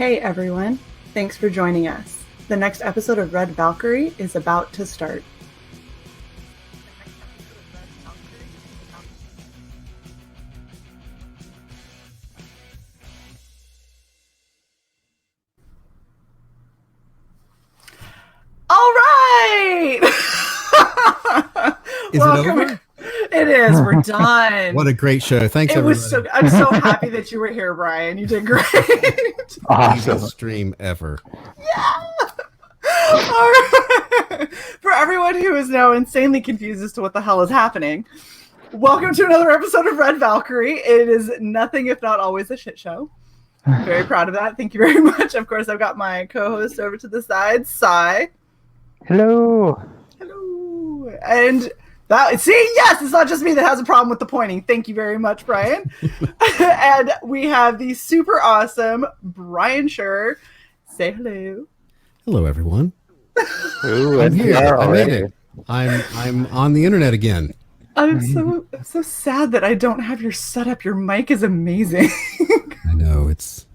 Hey everyone, thanks for joining us. The next episode of Red Valkyrie is about to start. All right! Is Welcome. it over? It is. We're done. What a great show. Thanks, It everybody. was so. I'm so happy that you were here, Brian. You did great. Awesome. Best stream ever. Yeah. All right. For everyone who is now insanely confused as to what the hell is happening, welcome to another episode of Red Valkyrie. It is nothing if not always a shit show. I'm very proud of that. Thank you very much. Of course, I've got my co-host over to the side, Sai. Hello. Hello. And that, see, yes, it's not just me that has a problem with the pointing. Thank you very much, Brian. And we have the super awesome Brian Shearer. Say hello. Hello, everyone. Ooh, I'm here. I made it. I'm on the internet again. I'm so sad that I don't have your setup. Your mic is amazing. I know, it's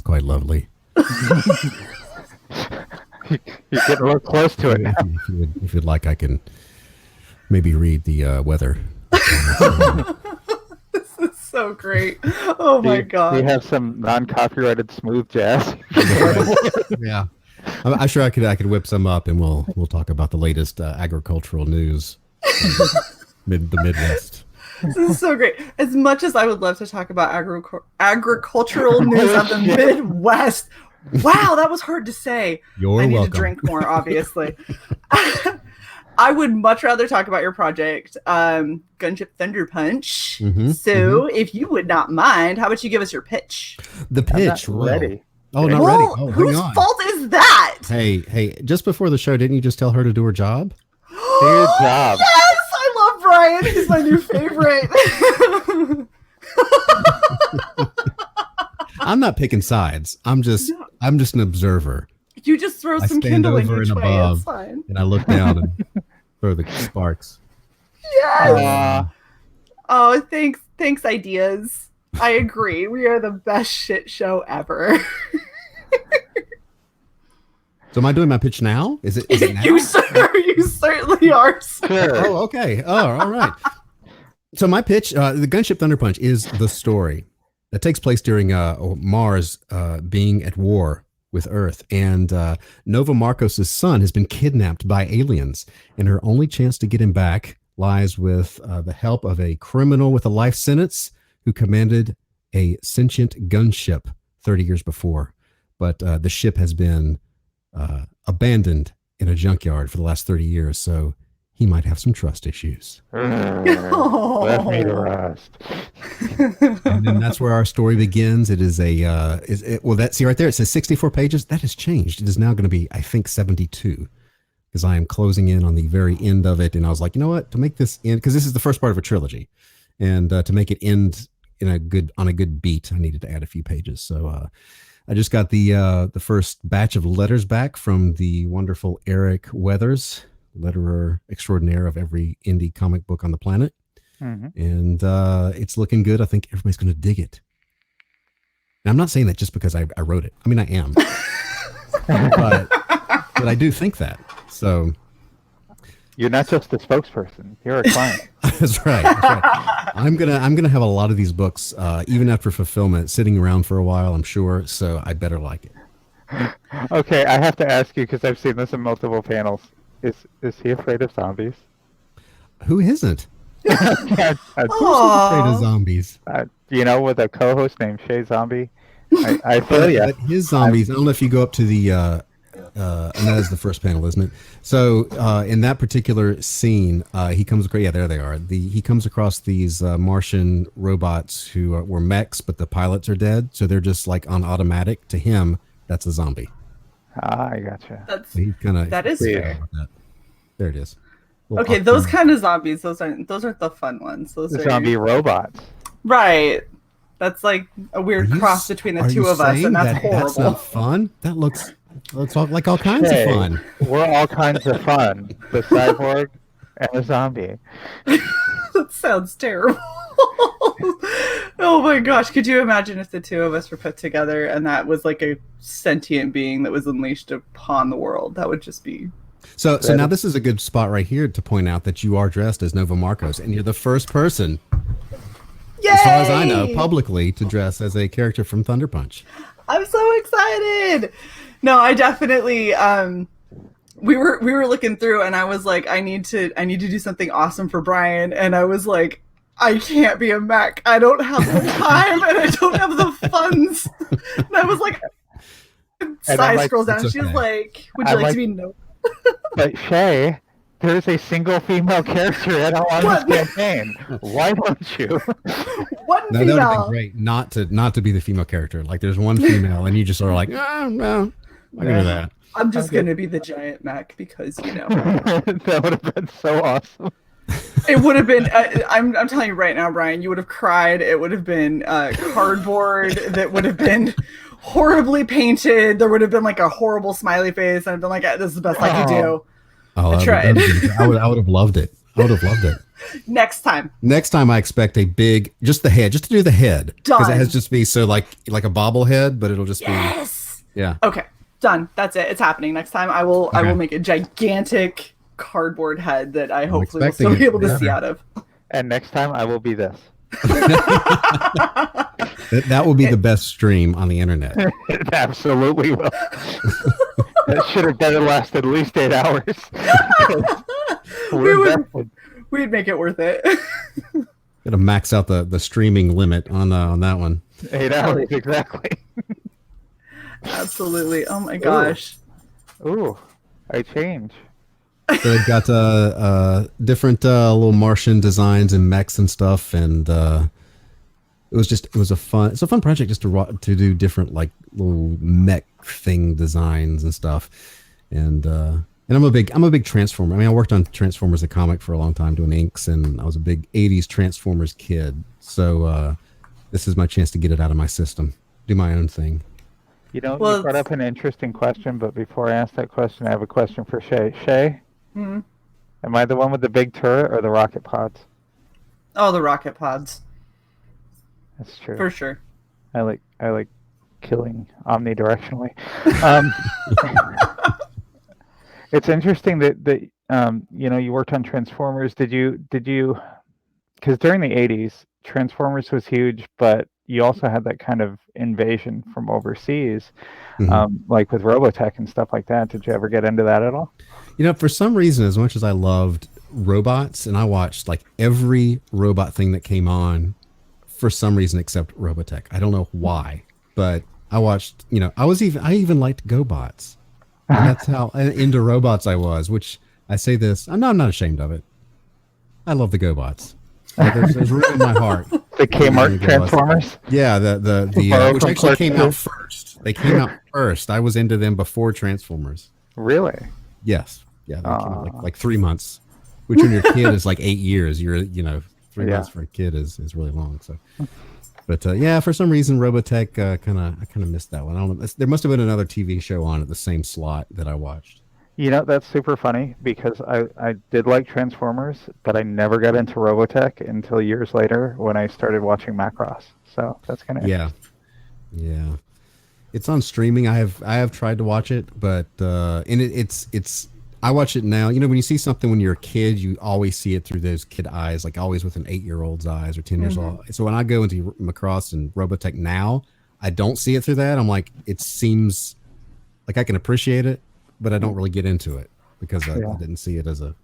quite lovely. You're getting a little close to it now. If you'd like, I can maybe read the weather. This is so great. Oh my god. We have some non-copyrighted smooth jazz. Yeah, I'm sure I could whip some up, and we'll talk about the latest agricultural news, the Midwest. This is so great. As much as I would love to talk about agricultural news of the Midwest. Wow, that was hard to say. You're welcome. I need to drink more, obviously. I would much rather talk about your project, Gunship Thunderpunch. If you would not mind, how about you give us your pitch? The pitch, I'm not ready. Oh, not ready. Oh, whose fault is that? Hey! Just before the show, didn't you just tell her to do her job? Good job. Yes, I love Brian. He's my new favorite. I'm not picking sides. I'm just an observer. You just throw some stand kindling over each and way. above, It's fine. and I look down and throw the sparks. Yes. Oh, thanks, ideas. I agree. We are the best shit show ever. So am I doing my pitch now? Is it now? You certainly are. Sure. Oh, okay. Oh, all right. So my pitch, the Gunship Thunderpunch, is the story that takes place during Mars being at war with Earth, and Nova Marcos' son has been kidnapped by aliens, and her only chance to get him back lies with the help of a criminal with a life sentence who commanded a sentient gunship 30 years before. But the ship has been abandoned in a junkyard for the last 30 years, so he might have some trust issues. Left me to rust. And then that's where our story begins. It is see right there, it says 64 pages. That has changed. It is now going to be, I think, 72, because I am closing in on the very end of it. And I was like, you know what, to make this end, because this is the first part of a trilogy, and to make it end on a good beat, I needed to add a few pages. So I just got the first batch of letters back from the wonderful Eric Weathers, letterer extraordinaire of every indie comic book on the planet. And it's looking good. I think everybody's going to dig it. Now, I'm not saying that just because I wrote it. I mean, I am. but I do think that. So You're not just a spokesperson. You're a client. That's right. I'm gonna have a lot of these books, even after fulfillment, sitting around for a while, I'm sure. So I better like it. Okay, I have to ask you, because I've seen this in multiple panels. Is he afraid of zombies? Who isn't? I, Who's afraid of zombies? with a co-host named Shae Zombie. I feel you. But his zombies. I don't know if you go up to the. And that is the first panel, isn't it? So in that particular scene, he comes across. Yeah, there they are. He comes across these Martian robots who were mechs, but the pilots are dead, so they're just like on automatic. To him, that's a zombie. I gotcha. That is fair. There it is. Okay, those kind of zombies. Those aren't the fun ones. Those are Zombie robots. Right. That's like a weird cross between the two of us, and that's horrible. That's not fun. That looks like all kinds of fun. We're all kinds of fun. The cyborg and the zombie. That sounds terrible. Oh my gosh, could you imagine if the two of us were put together and that was like a sentient being that was unleashed upon the world? That would just be... So now this is a good spot right here to point out that you are dressed as Nova Marcos, and you're the first person, Yay! as far as I know, publicly to dress as a character from Thunderpunch. I'm so excited. No, I definitely we were looking through and I was like, I need to do something awesome for Brian, and I was like, I can't be a mech. I don't have the time and I don't have the funds. And I was like, Sai scrolls down. She was like, would you like to be Nova? But Shae, there's a single female character in our campaign. Why don't you? One No, female. that would have been great not to be the female character. Like there's one female and you just sort of like, oh, no, I'm gonna do that. I'm just gonna be the giant mech because That would have been so awesome. it would have been. I'm telling you right now, Brian, you would have cried. It would have been cardboard that would have been horribly painted. There would have been like a horrible smiley face, and I've been like, this is the best I could do. Oh, I tried. I would have loved it. I would have loved it. Next time I expect a big, just the head, just to do the head, because it has just be so like a bobblehead, but it'll just be yeah. Okay, done. That's it. It's happening. Next time I will make a gigantic cardboard head that I hopefully will still be able to see out of. And next time I will be this. That will be the best stream on the internet. It absolutely will. That should have better lasted at least 8 hours. We'd make it worth it. Gotta max out the streaming limit on that one. 8 hours, exactly. Absolutely. Oh my gosh. Ooh, I changed. So they've got different little Martian designs and mechs and stuff, and it was a fun project just to do different like little mech thing designs and stuff, and I'm a big Transformer. I mean, I worked on Transformers the comic for a long time doing inks, and I was a big '80s Transformers kid. So this is my chance to get it out of my system, do my own thing. You brought up an interesting question, but before I ask that question, I have a question for Shae. Shae, am I the one with the big turret or the rocket pods? Oh, the rocket pods. That's true. For sure. I like killing omnidirectionally. It's interesting that you worked on Transformers. Did you? Because during the '80s, Transformers was huge, but you also had that kind of invasion from overseas, like with Robotech and stuff like that. Did you ever get into that at all? For some reason, as much as I loved robots, and I watched like every robot thing that came on, for some reason except Robotech. I don't know why, but I watched. I even liked GoBots. And that's how into robots I was. Which I say this, I'm not ashamed of it. I love the GoBots. There's room in my heart. The Kmart Transformers? Yeah, the which actually came out first. They came out first. I was into them before Transformers. Really? Yes. Yeah, they came out like 3 months. Which when you're a kid is like 8 years. 3 months for a kid is really long. So, but for some reason Robotech I kind of missed that one. I don't know. There must have been another TV show on at the same slot that I watched. That's super funny because I did like Transformers, but I never got into Robotech until years later when I started watching Macross. So that's kind of yeah. It's on streaming. I have tried to watch it, but and it's I watch it now. When you see something when you're a kid, you always see it through those kid eyes, like always with an 8-year-old's eyes or 10 years old. So when I go into Macross and Robotech now, I don't see it through that. I'm like, it seems like I can appreciate it, but I don't really get into it because I didn't see it as a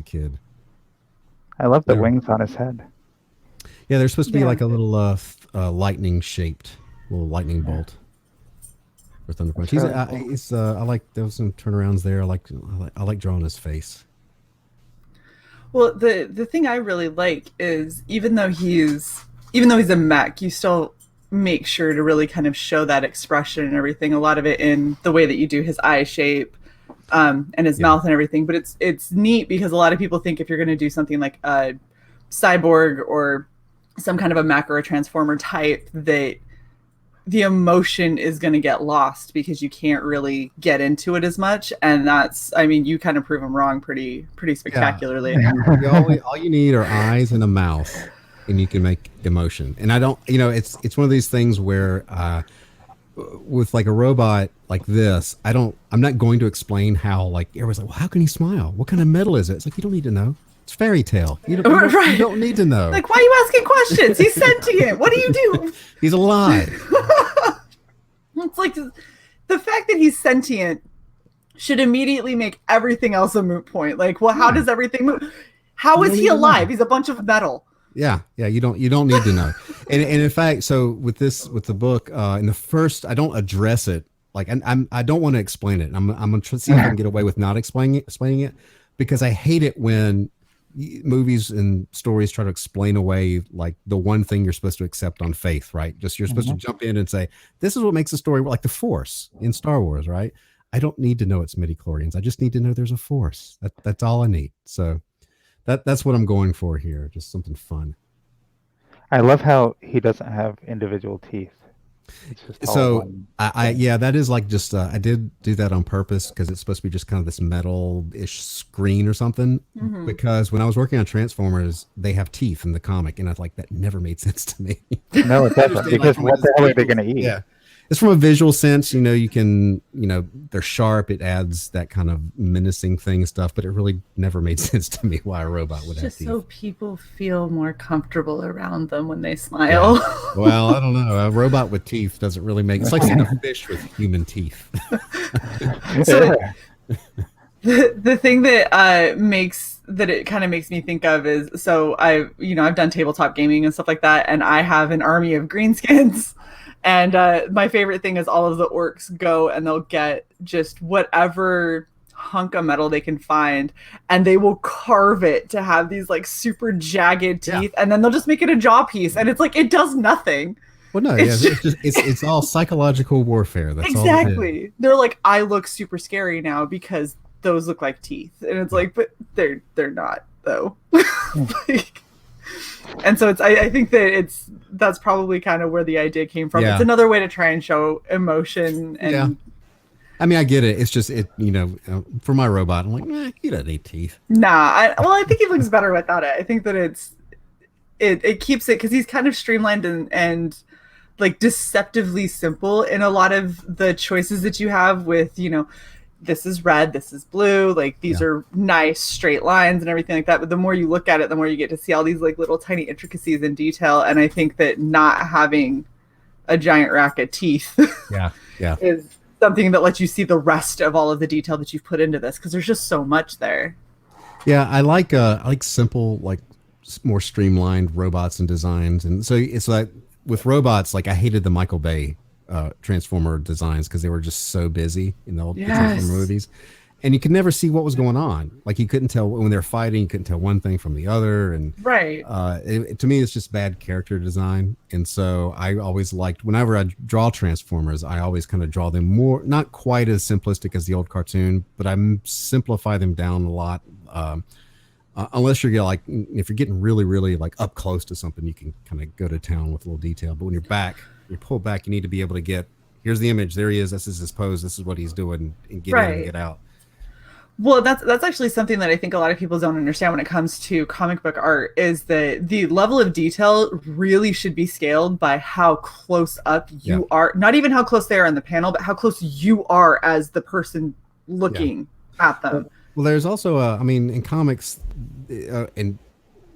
kid. I love the wings on his head. Yeah, they're supposed to be like a little lightning shaped, little lightning bolt. For Thunderpunch. I like those some turnarounds there. I like drawing his face. Well, the thing I really like is even though he's a mech, you still make sure to really kind of show that expression and everything. A lot of it in the way that you do his eye shape, and his mouth and everything. But it's neat because a lot of people think if you're going to do something like a cyborg or some kind of a mech or a transformer type, that the emotion is going to get lost because you can't really get into it as much. And you kind of prove them wrong pretty spectacularly. Yeah. All you need are eyes and a mouth. and you can make emotion. And I don't, it's one of these things where with like a robot like this, I'm not going to explain how, like, everyone's like, well, how can he smile? What kind of metal is it? It's like, you don't need to know. It's fairy tale. You don't need to know. Like, why are you asking questions? He's sentient. What do you do? He's alive. It's like the fact that he's sentient should immediately make everything else a moot point. Like, well, how does everything move? How is he alive? He's a bunch of metal. Yeah. You don't need to know. and in fact, so with the book, in the first, I don't address it. Like, I don't want to explain it. I'm gonna try to see if I can get away with not explaining it, because I hate it when movies and stories try to explain away like the one thing you're supposed to accept on faith, right? Just you're supposed to jump in and say, this is what makes the story, like the Force in Star Wars, right? I don't need to know it's midichlorians. I just need to know there's a Force. That's all I need. So that's what I'm going for here. Just something fun. I love how he doesn't have individual teeth. It's just so that is like just I did do that on purpose because it's supposed to be just kind of this metal-ish screen or something. Mm-hmm. Because when I was working on Transformers, they have teeth in the comic, and I was like, that never made sense to me. No, it doesn't. Because what the hell are they going to eat? Yeah, it's from a visual sense. You can they're sharp. It adds that kind of menacing thing stuff, but it really never made sense to me why a robot would have teeth. Just so people feel more comfortable around them when they smile. Yeah. Well, I don't know. A robot with teeth doesn't really make. It's like seeing a fish with human teeth. So the thing that it kind of makes me think of is, so I've done tabletop gaming and stuff like that, and I have an army of greenskins. And my favorite thing is all of the orcs go and they'll get just whatever hunk of metal they can find, and they will carve it to have these like super jagged teeth, and then they'll just make it a jaw piece, and it's like it does nothing. Well, no, it's all psychological warfare. That's exactly. They're like, I look super scary now because those look like teeth, and it's like, but they're not though. And so I think that that's probably kind of where the idea came from. Yeah. It's another way to try and show emotion. And I mean, I get it. It's just for my robot, I'm like, he doesn't need teeth. Nah, I think he looks better without it. I think that it keeps it, because he's kind of streamlined and like deceptively simple in a lot of the choices that you have with, this is red, this is blue, like these are nice straight lines and everything like that. But the more you look at it, the more you get to see all these like little tiny intricacies in detail. And I think that not having a giant rack of teeth is something that lets you see the rest of all of the detail that you've put into this, because there's just so much there. Yeah, I like simple, like more streamlined robots and designs. And so it's like with robots, like I hated the Michael Bay Transformer designs because they were just so busy in the old Transformer movies, and you could never see what was going on. Like you couldn't tell when they're fighting, you couldn't tell one thing from the other, and to me it's just bad character design. And so I always liked, whenever I draw Transformers, I always kind of draw them more, not quite as simplistic as the old cartoon, but I simplify them down a lot. Unless you're like, if you're getting really, really like up close to something, you can kind of go to town with a little detail. But when you're pulled back, you need to be able to get, here's the image, there he is, this is his pose, this is what he's doing, and get in and get out. Well, that's actually something that I think a lot of people don't understand when it comes to comic book art, is that the level of detail really should be scaled by how close up you are. Not even how close they are in the panel, but how close you are as the person looking at them. Well, there's also, in comics, and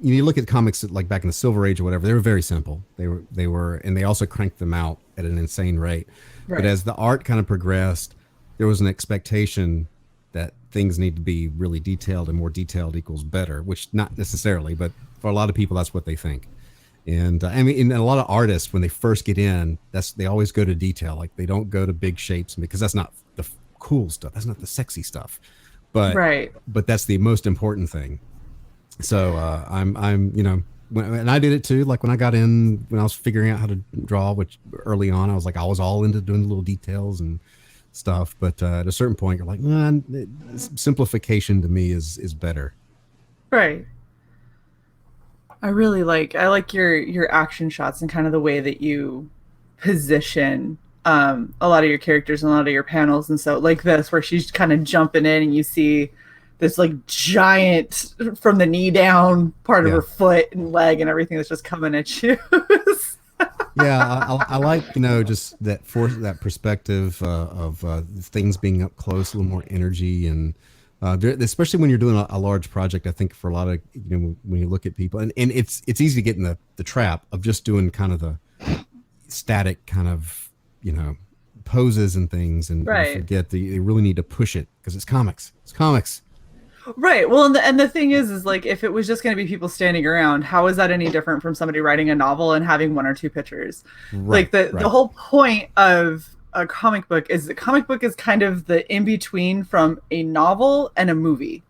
you look at comics like back in the Silver Age or whatever, they were very simple. They were, and they also cranked them out at an insane rate. Right. But as the art kind of progressed, there was an expectation that things need to be really detailed, and more detailed equals better, which not necessarily, but for a lot of people, that's what they think. And and a lot of artists, when they first get in, they always go to detail. Like they don't go to big shapes, because that's not the cool stuff. That's not the sexy stuff. But that's the most important thing. So and I did it too. Like when I was figuring out how to draw, which early on I was all into doing the little details and stuff. But at a certain point, you're like, simplification to me is better. Right. I like your action shots and kind of the way that you position a lot of your characters and a lot of your panels. And so like this, where she's kind of jumping in and you see this like giant from the knee down part of her foot and leg and everything that's just coming at you. I like, just that perspective of things being up close, a little more energy, and especially when you're doing a large project. I think for a lot of, when you look at people, and it's easy to get in the trap of just doing kind of the static kind of, poses and things, and forget that you really need to push it because it's comics. It's comics. Right. Well, and the thing is like, if it was just going to be people standing around, how is that any different from somebody writing a novel and having one or two pictures? Right, like the whole point of a comic book is the comic book is kind of the in between from a novel and a movie.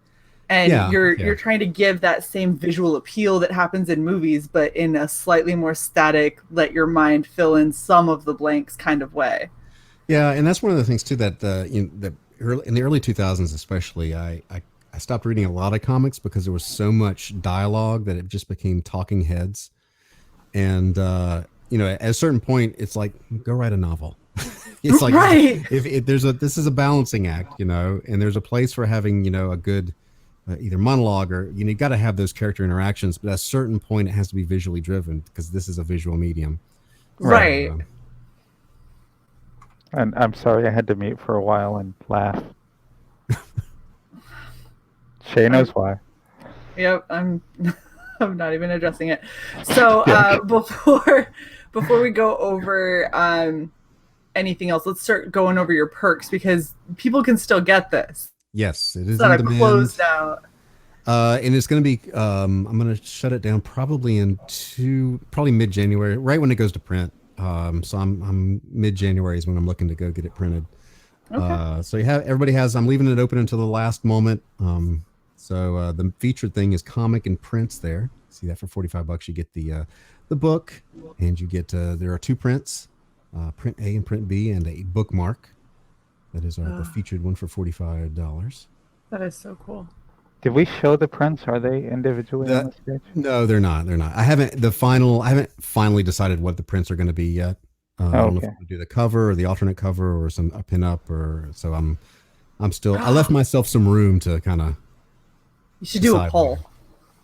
And you're trying to give that same visual appeal that happens in movies, but in a slightly more static, let your mind fill in some of the blanks kind of way. Yeah. And that's one of the things too, that in the early 2000s, especially, I stopped reading a lot of comics because there was so much dialogue that it just became talking heads. And, at a certain point, it's like, go write a novel. It's like, if this is a balancing act, and there's a place for having, a good either monologue or, you got to have those character interactions. But at a certain point, it has to be visually driven because this is a visual medium. Right. And I'm sorry, I had to mute for a while and laugh. Shae knows why. Yep, I'm not even addressing it. So before we go over anything else, let's start going over your perks because people can still get this. Yes, it is. It's not closed out. And it's going to be. I'm going to shut it down probably probably mid-January, right when it goes to print. So I'm mid-January is when I'm looking to go get it printed. Okay. So everybody has. I'm leaving it open until the last moment. So the featured thing is comic and prints there. See that for $45 you get the book, and you get there are two prints, print A and print B, and a bookmark. That is the featured one for $45. That is so cool. Did we show the prints? Are they individually on the stage? No, they're not. They're not. I haven't finally decided what the prints are going to be yet. I don't know if I'm going to do the cover or the alternate cover or a pin-up so I'm still. I left myself some room to kind of. You should do a poll.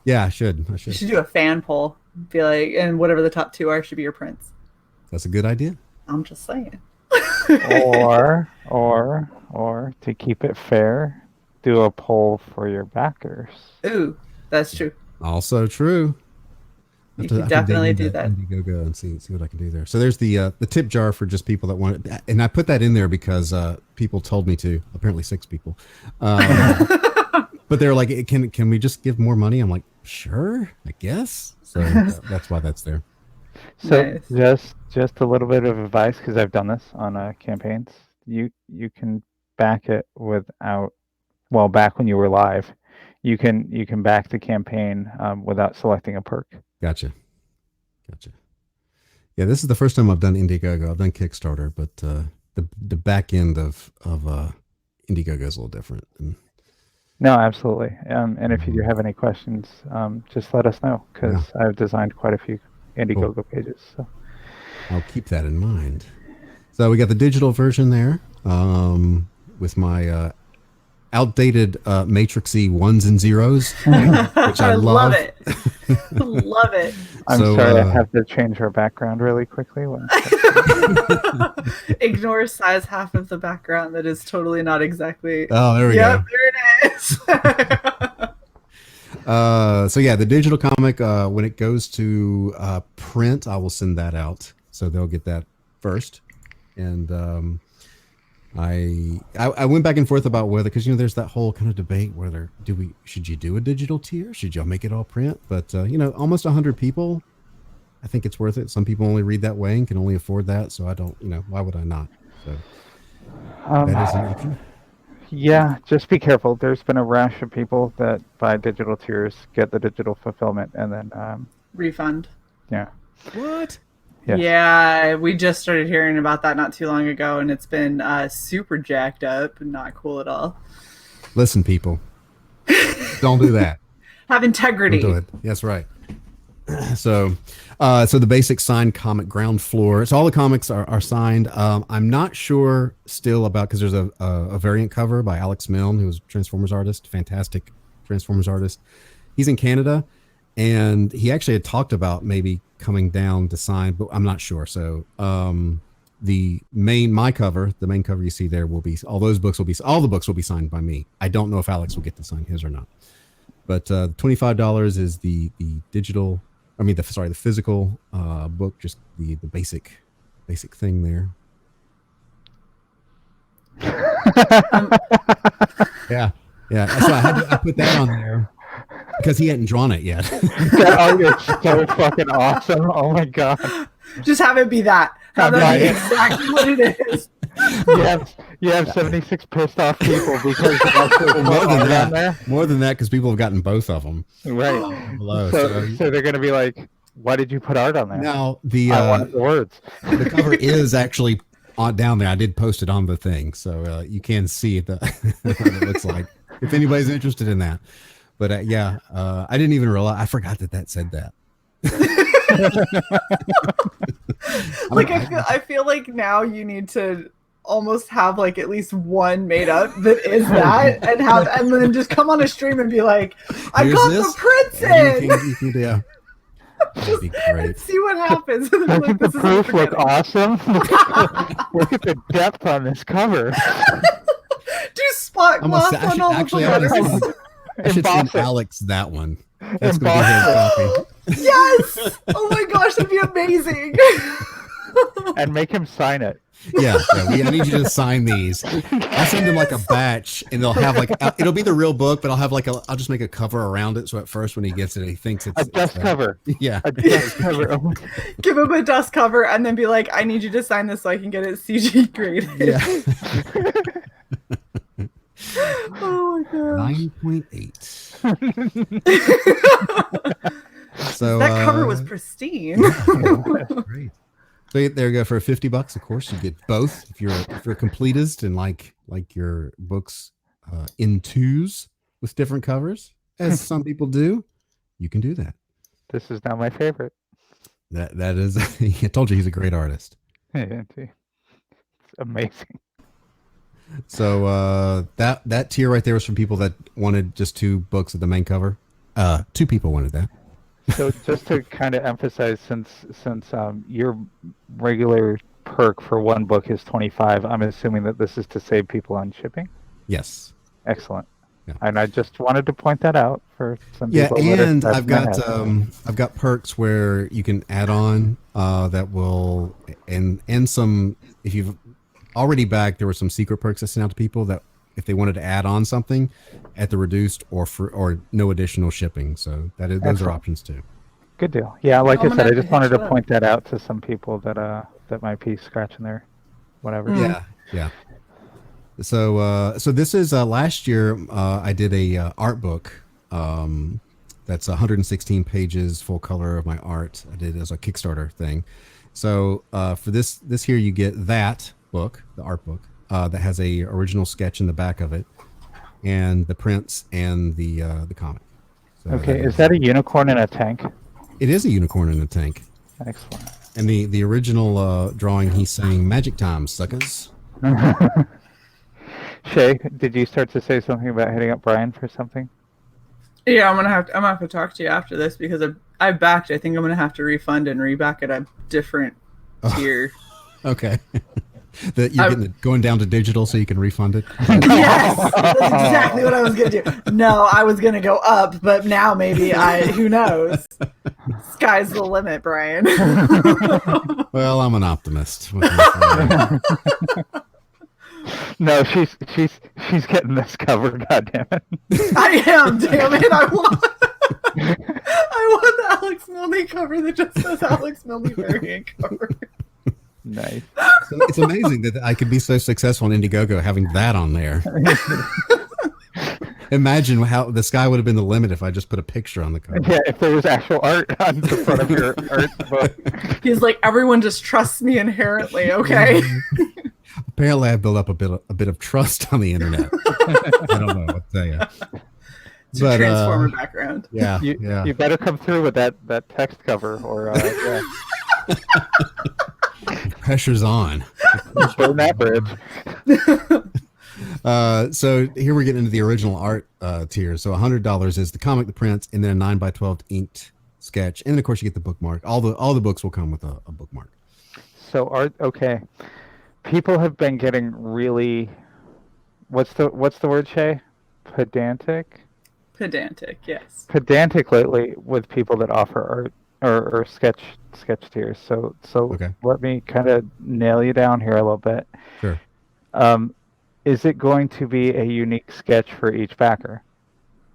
Yeah, I should. You should do a fan poll. Be like, and whatever the top two are should be your prints. That's a good idea. I'm just saying. or to keep it fair, do a poll for your backers. Ooh, that's true. Also true. You can definitely do that. Indiegogo and see what I can do there. So there's the tip jar for just people that want it, and I put that in there because people told me to. Apparently, 6 people. But they're like, can we just give more money? I'm like, sure, I guess. So that's why that's there. So nice. just a little bit of advice, because I've done this on campaigns. You can back it without, back when you were live, you can back the campaign without selecting a perk. Gotcha. Yeah, this is the first time I've done Indiegogo. I've done Kickstarter, but the back end of Indiegogo is a little different. No, absolutely. And if you do have any questions, just let us know, because I've designed quite a few Indiegogo pages. So I'll keep that in mind. So we got the digital version there with my outdated matrixy ones and zeros, which I love. It. Love it. I'm sorry, I have to change our background really quickly. Ignore size half of the background that is totally not exactly. Oh, there we go. Yep, there it is. So yeah, the digital comic, when it goes to print, I will send that out. So they'll get that first. And I went back and forth about whether, because there's that whole kind of debate whether should you do a digital tier? Should y'all make it all print? But almost 100 people, I think it's worth it. Some people only read that way and can only afford that. So I don't, why would I not? So that is an option. Yeah, just be careful. There's been a rash of people that buy digital tiers, get the digital fulfillment, and then refund. Yeah. What? Yes. Yeah, we just started hearing about that not too long ago, and it's been super jacked up and not cool at all. Listen, people, don't do that. Have integrity. Don't do it. That's right. So the basic signed comic ground floor. So all the comics are signed. I'm not sure still about, because there's a variant cover by Alex Milne, who's a Transformers artist, fantastic Transformers artist. He's in Canada, and he actually had talked about maybe coming down to sign, but I'm not sure. So the main cover you see there will be all the books will be signed by me. I don't know if Alex will get to sign his or not. But $25 is the digital. I mean, the physical book, just the basic thing there. Yeah. So I put that on there because he hadn't drawn it yet. That art is so fucking awesome. Oh my god. Just have it be that. Have that be exactly what it is. You have 76 pissed off people because more than that because people have gotten both of them. Right. Below, so they're going to be like, why did you put art on there? Now I wanted the words. The cover is actually down there. I did post it on the thing, so you can see what it looks like if anybody's interested in that. But I didn't even realize. I forgot that said that. Like I feel like now you need to almost have like at least one made up that is that, and then just come on a stream and be like, I got the prints in. You can, yeah. That'd be great. See what happens. Doesn't the proof look awesome? Look at the depth on this cover. Do spot gloss on all the letters. I should send Alex that one. That's going to be his copy. Yes! Oh my gosh, that'd be amazing. And make him sign it. Yeah, I need you to sign these. I'll send him like a batch, and they'll have like it'll be the real book, but I'll have like I'll just make a cover around it, so at first when he gets it, he thinks it's a dust cover. Yeah, a dust cover. Give him a dust cover, and then be like, "I need you to sign this so I can get it CG graded." Yeah. Oh my god. 9.8. So that cover was pristine. Great. So there you go. For $50, of course, you get both. If you're a completist and like your books in twos with different covers, as some people do, you can do that. This is now my favorite. That is. I told you he's a great artist. It's amazing. So that tier right there was from people that wanted just 2 books of the main cover. 2 people wanted that. So just to kind of emphasize, since your regular perk for one book is $25, I'm assuming that this is to save people on shipping. Yes. Excellent. Yeah. And I just wanted to point that out for some people. Yeah, and I've got perks where you can add on that will and some, if you've already backed, there were some secret perks I sent out to people that if they wanted to add on something at the reduced or no additional shipping. So those are options too. Good deal. Yeah, like I said, I just wanted to point that out to some people that might be scratching their whatever. Yeah. So this is last year I did a art book that's 116 pages full color of my art. I did it as a Kickstarter thing. So for this here you get that book, the art book, that has a original sketch in the back of it, and the prints and the comic. So okay, is that a unicorn in a tank? It is a unicorn in a tank. Excellent. And the original drawing, he's saying "Magic time, suckers." Shae, did you start to say something about hitting up Brian for something? Yeah, I'm gonna have to talk to you after this because I backed. I think I'm gonna have to refund and reback at a different tier. Okay. That you're going down to digital so you can refund it? Yes! That's exactly what I was going to do. No, I was going to go up, but now maybe who knows? Sky's the limit, Brian. Well, I'm an optimist. No, she's getting this cover, goddammit. I am, damn it. I want the Alex Milne cover that just says Alex Milne variant cover. Nice. So it's amazing that I could be so successful in Indiegogo having that on there. Imagine how the sky would have been the limit if I just put a picture on the cover. Yeah, if there was actual art on the front of your art book. He's like, everyone just trusts me inherently, okay? Apparently, I built up a bit of trust on the internet. I don't know what to tell you. It's a Transformer background. Yeah, You better come through with that text cover, or yeah. Pressure's on. Burn that bridge. So here we're getting into the original art tier. So $100 is the comic, the prints, and then a 9x12 inked sketch, and then of course you get the bookmark. All the books will come with a bookmark. So art, okay. People have been getting really, what's the word, Shae? Pedantic. Pedantic, yes. Pedantic lately with people that offer art or sketch tiers. So Okay. Let me kind of nail you down here a little bit. Sure. Is it going to be a unique sketch for each backer?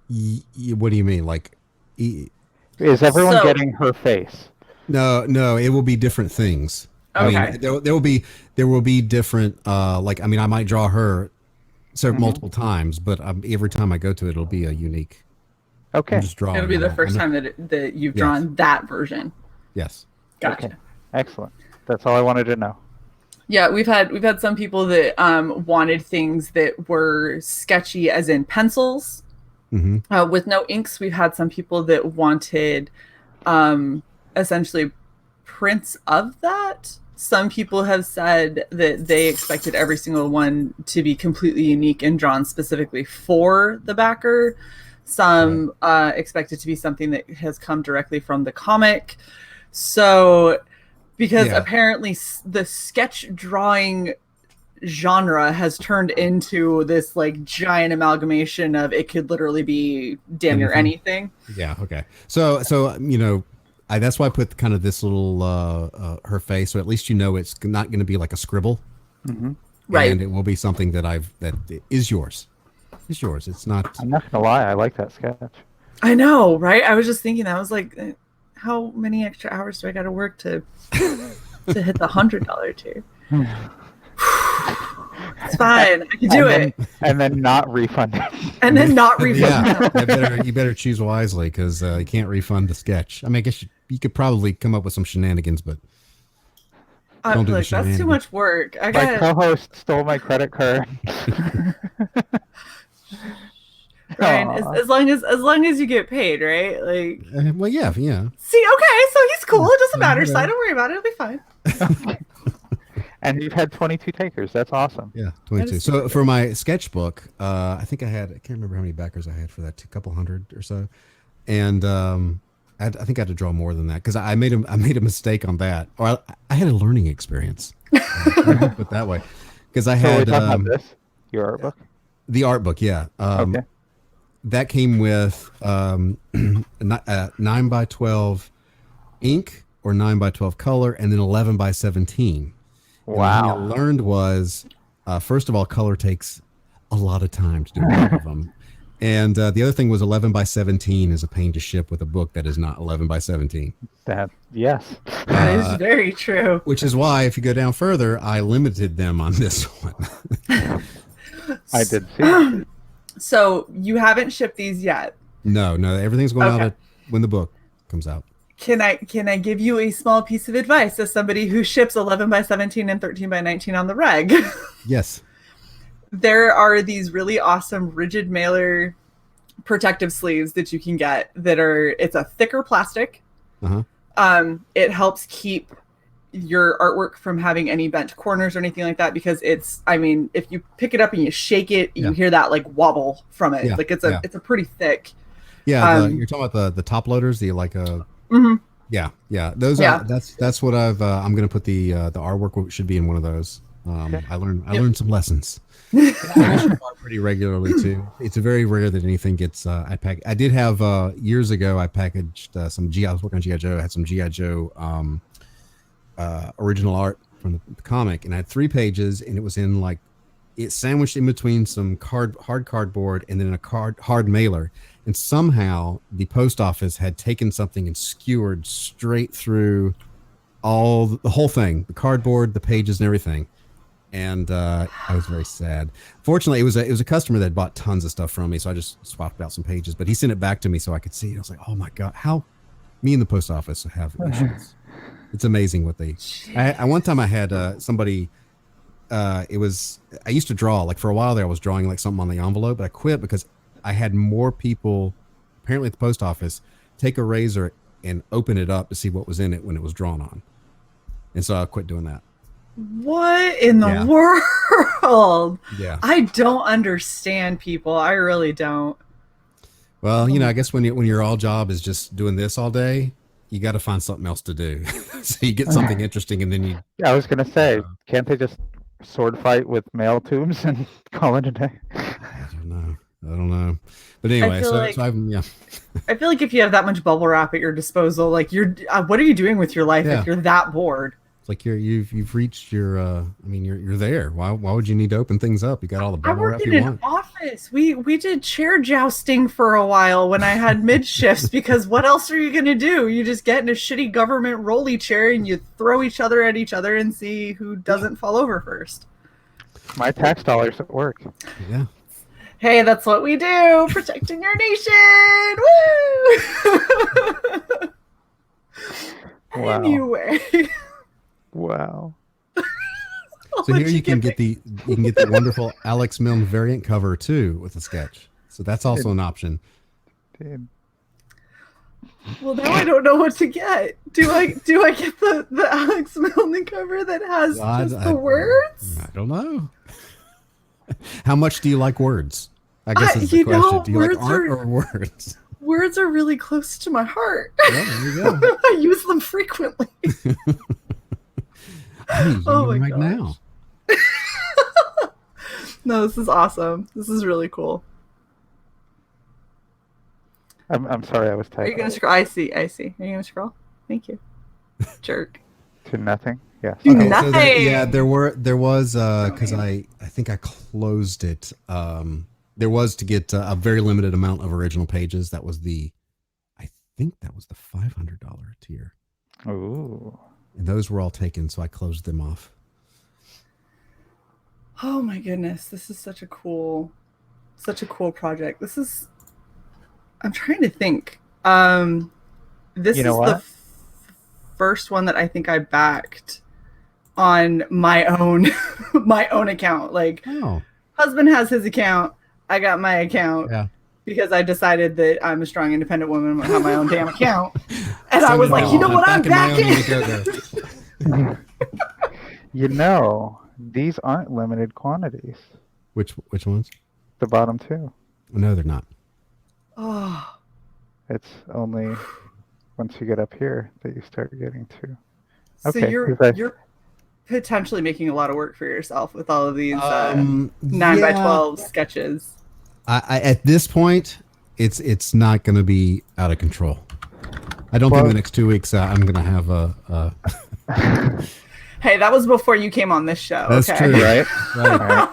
What do you mean? Like, is everyone getting her face? No, it will be different things. Okay. I mean, there will be different. Like, I mean, I might draw her multiple times, but every time I go to it, it'll be a unique. Okay. I'm just drawing. It'll be the first time that you've drawn that version. Yes. Gotcha. Okay. Excellent. That's all I wanted to know. Yeah, we've had some people that wanted things that were sketchy, as in pencils, with no inks. We've had some people that wanted essentially prints of that. Some people have said that they expected every single one to be completely unique and drawn specifically for the backer. Some expect it to be something that has come directly from the comic. So, because apparently the sketch drawing genre has turned into this like giant amalgamation of it could literally be damn near anything. Yeah. Okay. So that's why I put kind of this little her face, so at least it's not going to be like a scribble, right? And it will be something that is yours. It's yours. It's not. I'm not gonna lie. I like that sketch. I know, right? I was just thinking that. I was like, how many extra hours do I got to work to hit the $100 tier? It's fine. I can do it. And then not refund it. And then not refund it. Yeah, you better choose wisely, because you can't refund the sketch. I mean, I guess you could probably come up with some shenanigans, but don't do the shenanigans. That's too much work. My co-host stole my credit card. Brian, as long as you get paid, right? Like, well, yeah. See, okay, so he's cool. It doesn't matter. So don't worry about it. It'll be fine. And you've had 22 takers. That's awesome. Yeah, 22. So for my sketchbook, I think I can't remember how many backers I had for that. A couple hundred or so, and I think I had to draw more than that because I made a mistake on that, or I had a learning experience. Put it that way, because I had your art book. The art book, yeah. Okay. That came with 9x12 ink or 9x12 color, and then 11x17. Wow. And what I learned was, first of all, color takes a lot of time to do all of them. And the other thing was 11x17 is a pain to ship with a book that is not 11x17. Yes. That is very true. Which is why, if you go down further, I limited them on this one. I did see. So you haven't shipped these yet? No, everything's going out when the book comes out. Can I give you a small piece of advice as somebody who ships 11x17 and 13x19 on the reg? Yes. There are these really awesome rigid mailer protective sleeves that you can get it's a thicker plastic. It helps keep your artwork from having any bent corners or anything like that, because if you pick it up and you shake it, you hear that like wobble from it. Like it's a pretty thick. Yeah. You're talking about the top loaders, the like yeah. Those are that's what I'm going to put the artwork should be in one of those. I learned some lessons. I should buy pretty regularly too. It's very rare that anything gets I did have years ago I packaged some I was working on G.I. Joe. I had some G.I. Joe original art from the comic, and I had 3 pages, and it was in like it's sandwiched in between some hard cardboard and then a hard mailer, and somehow the post office had taken something and skewered straight through the whole thing, the cardboard, the pages, and everything. And I was very sad. Fortunately, it was a customer that bought tons of stuff from me, so I just swapped out some pages. But he sent it back to me so I could see it. I was like, oh my god, how me and the post office have issues. It's amazing what they. One time I had somebody. I used to draw, like for a while there. I was drawing like something on the envelope, but I quit because I had more people, apparently at the post office, take a razor and open it up to see what was in it when it was drawn on. And so I quit doing that. What in the world? Yeah. I don't understand people. I really don't. Well, you know, I guess when your all job is just doing this all day, you got to find something else to do. So you get something interesting, and then you. Yeah, I was gonna say, can't they just sword fight with mail tubes and call it a day? I don't know. But anyway, I feel like if you have that much bubble wrap at your disposal, like what are you doing with your life if you're that bored? It's like you've reached your. I mean, you're there. Why would you need to open things up? You got all the bubble wrap you want. I worked in an office. We did chair jousting for a while when I had mid shifts because what else are you gonna do? You just get in a shitty government rolly chair and you throw each other at each other and see who doesn't fall over first. My tax dollars at work. Yeah. Hey, that's what we do. Protecting our nation. Woo! Wow. Anyway. Wow. So here you can get the wonderful Alex Milne variant cover too with a sketch. So that's also an option. Dude. Well, now I don't know what to get. Do I get the Alex Milne cover that has just the words? I don't know. How much do you like words? I guess is the question. Do you like art or words? Words are really close to my heart. Yeah, there you go. I use them frequently. Oh my god! Now. No, this is awesome. This is really cool. I'm sorry, I was typing. Are you gonna scroll? I see. Are you gonna scroll? Thank you. Jerk. To nothing. Yes. Okay, nothing. So there was because I think I closed it. There was to get a very limited amount of original pages. That was I think that was the $500 tier. Ooh. And those were all taken, so I closed them off. Oh my goodness, this is such a cool project. I'm trying to think. This is the first one that I think I backed on my own account. Like, husband has his account, I got my account. Yeah. Because I decided that I'm a strong, independent woman and have my own damn account. And so I was like, you know what, I'm backing. You know, these aren't limited quantities. Which ones? The bottom two. No, they're not. Oh. It's only once you get up here that you start getting to. Okay. So you're potentially making a lot of work for yourself with all of these 9x12 sketches. I at this point, it's not going to be out of control. I don't think the next 2 weeks I'm going to have a. Hey, that was before you came on this show. That's okay? true, right? Right.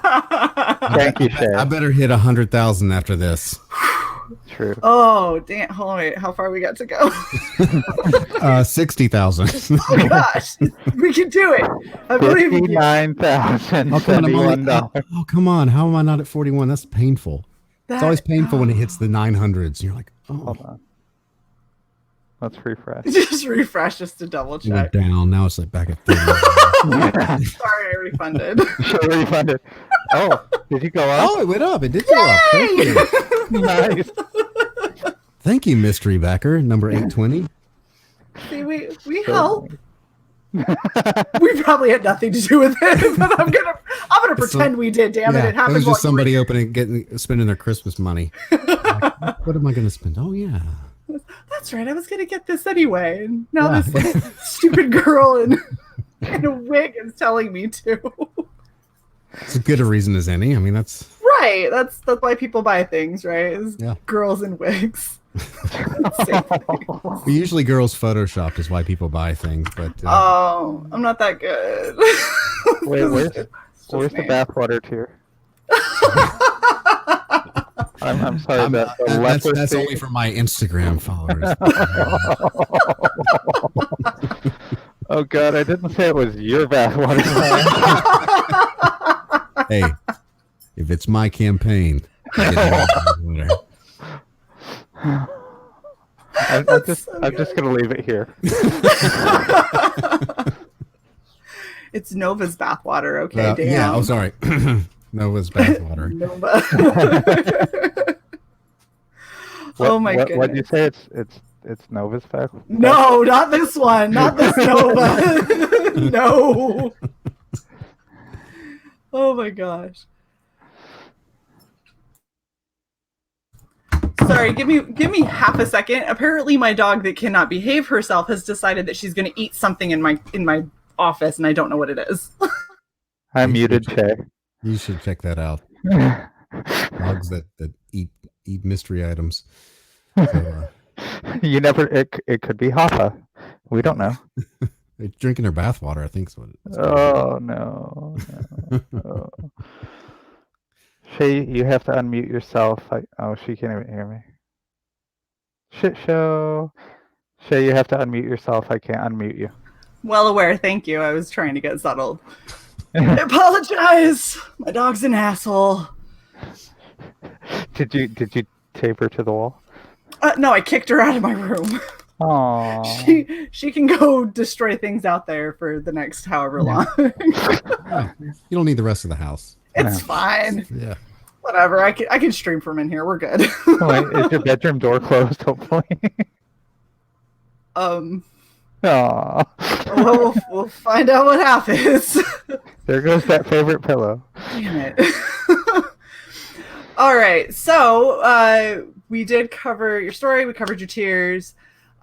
Thank you, Shae. I better hit 100,000 after this. True. Oh, damn! Hold on, wait. How far we got to go? 60,000. Oh my gosh, we can do it! I believe in you. $59,071. Oh, come on! How am I not at 41? That's painful. It's always painful when it hits the 900s. You're like, oh. Hold on. Let's refresh. Just refresh just to double check. We're down. Now it's like back at 30. Sorry, I refunded. Refunded. Oh, did you go up? Oh, it went up. It did go up. Thank you. Nice. Thank you, mystery backer, number 820. See, we help. We probably had nothing to do with it, but I'm gonna pretend we did. Damn it! It happened. It was just somebody spending their Christmas money. Like, what am I gonna spend? Oh yeah. That's right. I was gonna get this anyway, and now this stupid girl in a wig is telling me to. It's as good a reason as any. I mean, that's right. That's why people buy things, right? Girls in wigs. Usually girls photoshopped is why people buy things, but I'm not that good. Wait, where's the bathwater tier? I'm sorry, that's only for my Instagram followers. Oh God, I didn't say it was your bathwater. Hey, if it's my campaign, I'm just gonna leave it here. It's Nova's bathwater, okay? Yeah, oh sorry. Nova's bathwater. Nova. Oh my What did you goodness. say? It's Nova's fact? No, not this one. Not this Nova. No. Oh my gosh. Sorry, give me half a second. Apparently my dog that cannot behave herself has decided that she's going to eat something in my office and I don't know what it is. I muted Shae. You should check that out. Dogs that eat mystery items. So, You never. It could be Hoppa. We don't know. they're drinking their bathwater, I think is what it is. Oh no. Oh. Shae, you have to unmute yourself. She can't even hear me. Shit show. Shae, you have to unmute yourself. I can't unmute you. Well aware, thank you. I was trying to get settled. I apologize. My dog's an asshole. Did you tape her to the wall? No, I kicked her out of my room. Aww. She can go destroy things out there for the next however long. Yeah, you don't need the rest of the house. It's fine. Yeah. Whatever. I can stream from in here. We're good. Wait, is your bedroom door closed? Hopefully. Aww. Well, We'll find out what happens. there goes that favorite pillow. Damn it. All right. So we did cover your story. We covered your tears.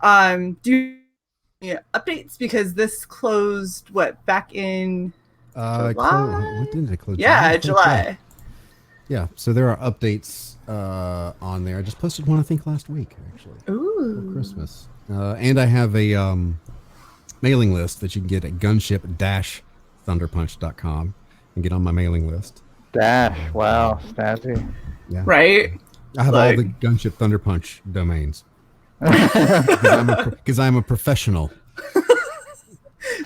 Do you updates because this closed back in July? What did it close? Yeah, July. Yeah, so there are updates on there. I just posted one, I think, last week, actually. Ooh. For Christmas. And I have a mailing list that you can get at gunship-thunderpunch.com and get on my mailing list. Wow, snazzy. Yeah. Right? I have all the Gunship Thunderpunch domains. Because I'm a professional.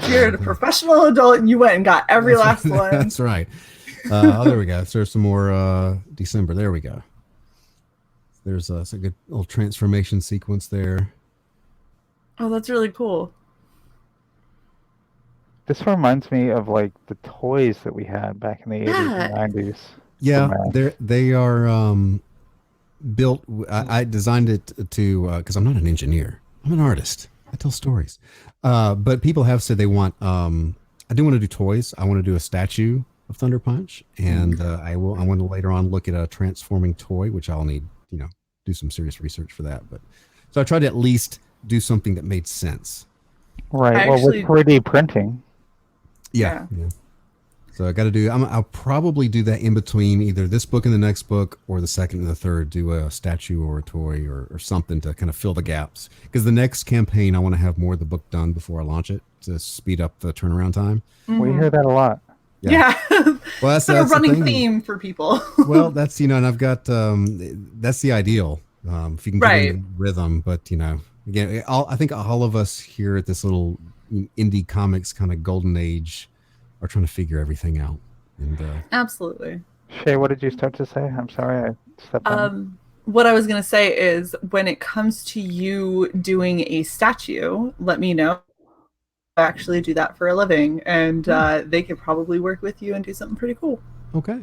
You're a professional adult and you went and got every last one. That's right. There we go. So there's some more December. There we go. There's a good little transformation sequence there. Oh, that's really cool. This reminds me of like the toys that we had back in the 80s and 90s. Yeah, they are built. I designed it to because I'm not an engineer. I'm an artist. I tell stories. But people have said they want. I do want to do toys. I want to do a statue of Thunder Punch, and I want to later on look at a transforming toy, which I'll need do some serious research for that. But so I tried to at least do something that made sense. Right. Well, with 3D printing. Yeah. So I got to do. I'll probably do that in between either this book and the next book, or the second and the third. Do a statue or a toy or something to kind of fill the gaps. Because the next campaign, I want to have more of the book done before I launch it to speed up the turnaround time. Mm-hmm. We hear that a lot. Yeah. Well, that's a running theme for people. Well, that's and I've got that's the ideal. If you can get in rhythm, but again, I think all of us here at this little indie comics kind of golden age are trying to figure everything out. And absolutely. Shae, what did you start to say? I'm sorry, I stepped on. What I was going to say is when it comes to you doing a statue, let me know. I actually do that for a living, and they could probably work with you and do something pretty cool. Okay.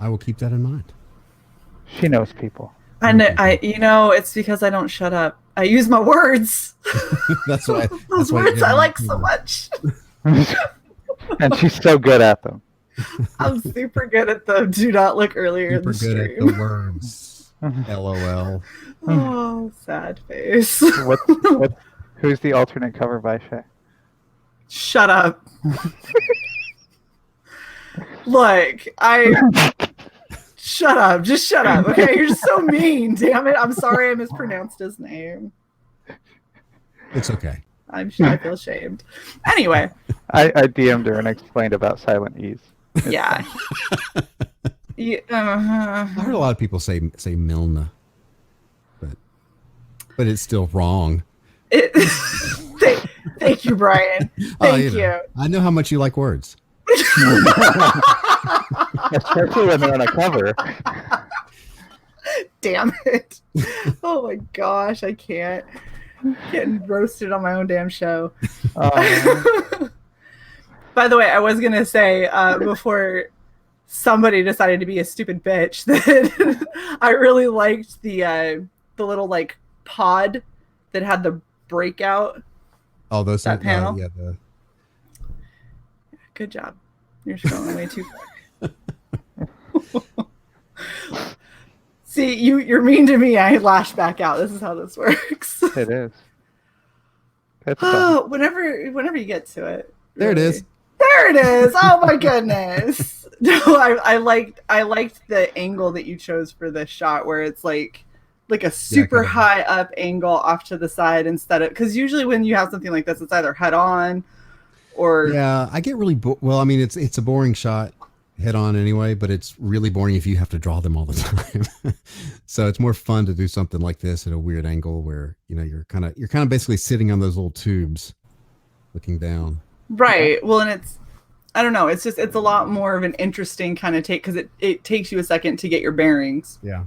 I will keep that in mind. She knows people. And it's because I don't shut up. I use my words. That's why. Those words I like so much. And she's so good at them. I'm super good at them. Do not look earlier in the stream. Super good at the words. LOL. Oh, sad face. Who's the alternate cover by Shae? Shut up. Look, shut up. Just shut up. Okay, you're so mean. Damn it. I'm sorry I mispronounced his name. It's okay. I feel shamed. Anyway. I DM'd her and explained about Silent E's. Yeah. I heard a lot of people say Milna, but it's still wrong. Thank you, Brian. Thank you. I know how much you like words. Especially when they're on a cover. Damn it. Oh my gosh, I can't. Getting roasted on my own damn show. By the way, I was going to say before somebody decided to be a stupid bitch that I really liked the little like pod that had the breakout. Oh, those that panel. Yeah, Good job. You're scrolling way too far. See, you're mean to me. I lash back out. This is how this works. It is. Whenever you get to it. There it is. There it is. Oh my goodness. No, I liked the angle that you chose for this shot, where it's like a super high up angle off to the side instead of, because usually when you have something like this, it's either head on or I get really well. I mean, it's a boring shot head on anyway, but it's really boring if you have to draw them all the time. So it's more fun to do something like this at a weird angle where you're kind of basically sitting on those little tubes, looking down. Right. Well, and I don't know. It's a lot more of an interesting kind of take, because it takes you a second to get your bearings. Yeah.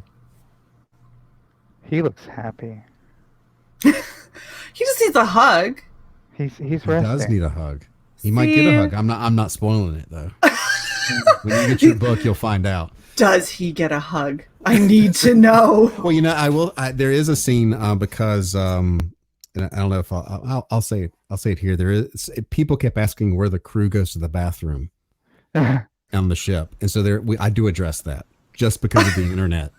He looks happy. He just needs a hug. He's resting. He does need a hug. He might get a hug. I'm not spoiling it though. When you get your book, you'll find out. Does he get a hug? I need to know. Well, I will. There is a scene because and I don't know if I'll say it. I'll say it here. There is people kept asking where the crew goes to the bathroom on the ship, and so I do address that just because of the internet.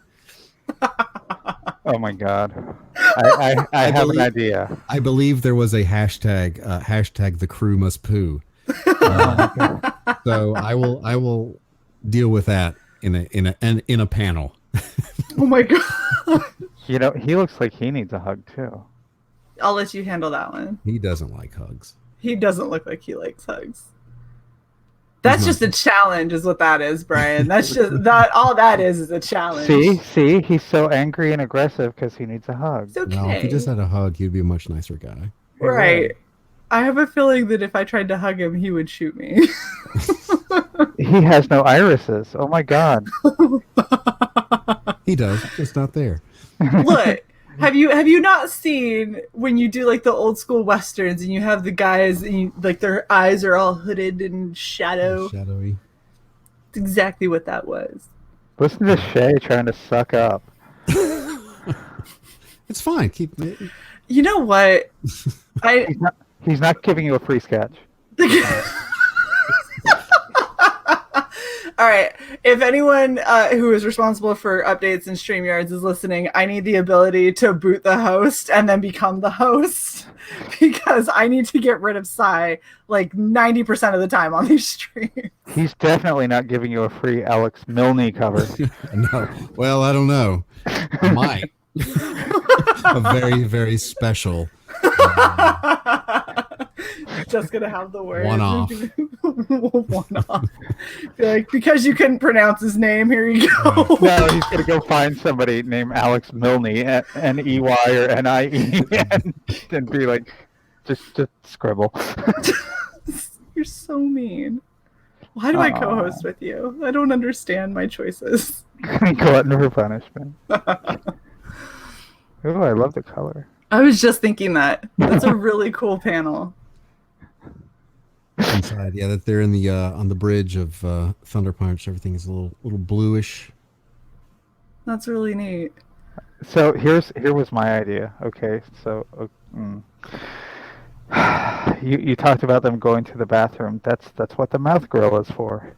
Oh my God. I have an idea. I believe there was a hashtag the crew must poo. So I will deal with that in a panel. Oh my God. He looks like he needs a hug too. I'll let you handle that one. He doesn't like hugs. He doesn't look like he likes hugs. That's just a challenge, is what that is, Brian. That's just that. All that is a challenge. See, he's so angry and aggressive because he needs a hug. It's okay. No, if he just had a hug, he'd be a much nicer guy. Right. I have a feeling that if I tried to hug him, he would shoot me. He has no irises. Oh my God. He does. It's not there. Look, have you not seen when you do like the old school westerns and you have the guys and like their eyes are all hooded and shadowy? It's exactly what that was. Listen to Shae trying to suck up. It's fine. Keep. You know what? He's not giving you a free sketch. All right. If anyone who is responsible for updates and StreamYards is listening, I need the ability to boot the host and then become the host, because I need to get rid of Sai like 90% of the time on these streams. He's definitely not giving you a free Alex Milne cover. No. Well, I don't know. I might. A very, very special. Just gonna have the word one-off. One-off. Like, because you couldn't pronounce his name, here you go. No, he's gonna go find somebody named Alex Milne, N-E-Y or N-I-E, and be like, just scribble. You're so mean. Why do I co-host with you? I don't understand my choices. Glutton for punishment. Oh, I love the color. I was just thinking that. That's a really cool panel. Inside, yeah, that they're in the on the bridge of Thunderpunch. Everything is a little bluish. That's really neat. So here was my idea. Okay, so you talked about them going to the bathroom. That's what the mouth grill is for.